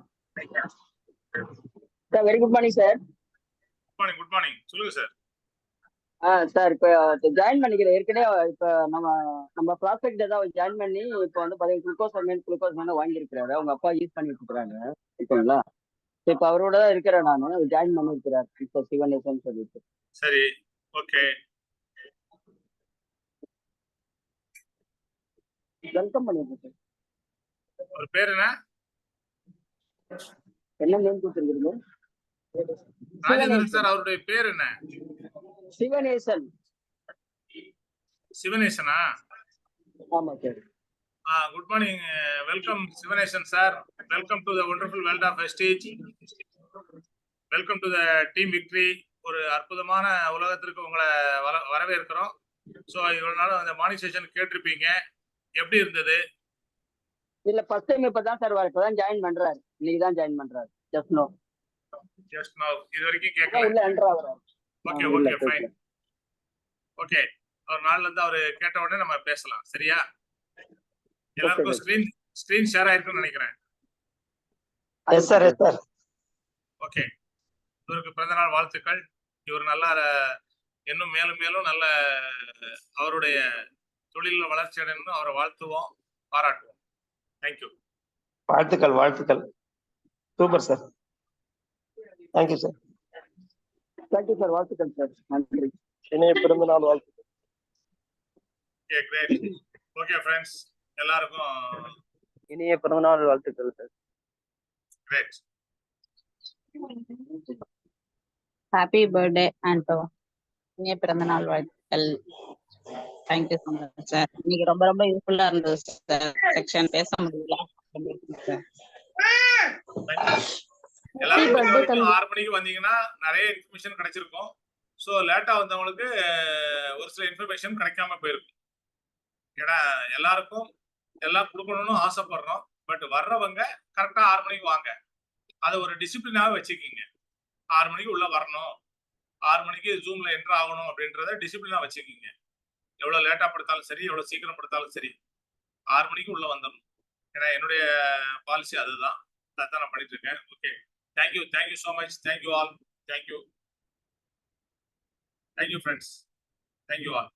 very good morning sir. Good morning, good morning. சொல்லுங்க சார். சார், இப்போ ஜாயின் பண்ணிக்கிறேன். ஏற்கனவே இப்போ நம்ம ப்ராஸ்பெக்ட் ஏதாவது ஜாயின் பண்ணி இப்போ வந்து பார்த்தீங்கன்னா குளுக்கோஸ் மேலே வாங்கியிருக்கிறாரு. அவங்க அப்பா யூஸ் பண்ணிட்டு இருக்கிறாங்க. ஓகேங்களா? இப்போ அவரோட தான் இருக்கிறேன். நான் ஜாயின் பண்ணியிருக்கிறார் இப்போ சிவனேசன் சொல்லிட்டு. சரி, ஓகே. வெல்கம் பண்ணிருக்கேன் சார். ஒரு பேர் என்ன நேம் கொடுத்துருக்கீங்க? ராஜேந்திரன் சார். அவருடைய பேர் என்ன? சிவனேசன். சிவனேசனா? ஆமா sir. Good morning, welcome Sivanesan sir. Welcome to the wonderful world of wastage. Welcome to the team victory. ஒரு அற்புதமான உலகத்திற்கு உங்களை வரவேற்கிறோம். ஸோ இவ்வளவு நாள் அந்த மார்னிங் செஷன் கேட்டிருப்பீங்க, எப்படி இருந்தது? இல்ல, ஃபர்ஸ்ட் டைம் இப்பதான் சார் இப்பதான் ஜாயின் பண்றாரு. இன்னைக்கு தான் ஜாயின் பண்றாரு. Just now. இது வரைக்கும் கேட்கல. இல்ல, என்டர் ஆகுறாரு. Okay, okay, fine. ஓகே, ஒரு நாள்ல இருந்து அவரு கேட்ட உடனே நம்ம பேசலாம். சரியா? எல்லாருக்கும் ஸ்கிரீன் ஷேர் ஆயிருக்குன்னு நினைக்கிறேன். Yes sir, yes sir. Okay, இவருக்கு பிறந்தநாள் வாழ்த்துக்கள். இவர் நல்லா இன்னும் மேலும் மேலும் நல்ல அவருடைய தொழிலில் வளர்ச்சி அடையணும். அவரை வாழ்த்துவோம், பாராட்டுவோம். தேங்க்யூ. வாழ்த்துக்கள், வாழ்த்துக்கள். Super sir. Thank you sir. Thank you sir. வாழ்த்துக்கள் சார். நன்றி. இனிய பிறந்தநாள் வாழ்த்துக்கள். Okay, great. ஓகே ஃப்ரெண்ட்ஸ், எல்லாருக்கும் இனிய பிறந்தநாள் வாழ்த்துக்கள் சார். கிரேட். ஹாப்பி பர்த்டே ஆண்டோ. இனிய பிறந்தநாள் வாழ்த்துக்கள். Thank you so much sir. இன்னைக்கு ரொம்ப ரொம்ப யூஸ்ஃபுல்லா இருந்தது சார். செக்ஷன் பேச முடியல. எல்லாரும் 6 மணிக்கு வந்தீங்கன்னா நிறைய இன்ஃபர்மேஷன் கிடைச்சிருக்கும். ஸோ லேட்டா வந்தவங்களுக்கு ஒரு சில இன்ஃபர்மேஷன் கிடைக்காம போயிருக்கும். ஏன்னா எல்லாருக்கும் எல்லாம் கொடுக்கணும்னு ஆசைப்படுறோம். பட் வர்றவங்க கரெக்டா 6 மணிக்கு வாங்க. அதை ஒரு டிசிப்ளினாவே வச்சுக்கிங்க. 6 மணிக்கு உள்ள வரணும், 6 மணிக்கு ஜூம்ல என்டர் ஆகணும் அப்படின்றத டிசிப்ளினா வச்சுக்கிங்க. எவ்வளவு லேட்டா படுத்தாலும் சரி, எவ்வளவு சீக்கிரம் படுத்தாலும் சரி, 6 மணிக்கு உள்ள வந்துடணும். ஏன்னா என்னுடைய பாலிசி அதுதான். அதான் நான் பண்ணிட்டு இருக்கேன். Okay, thank you so much. Thank you all. Thank you friends. Thank you all.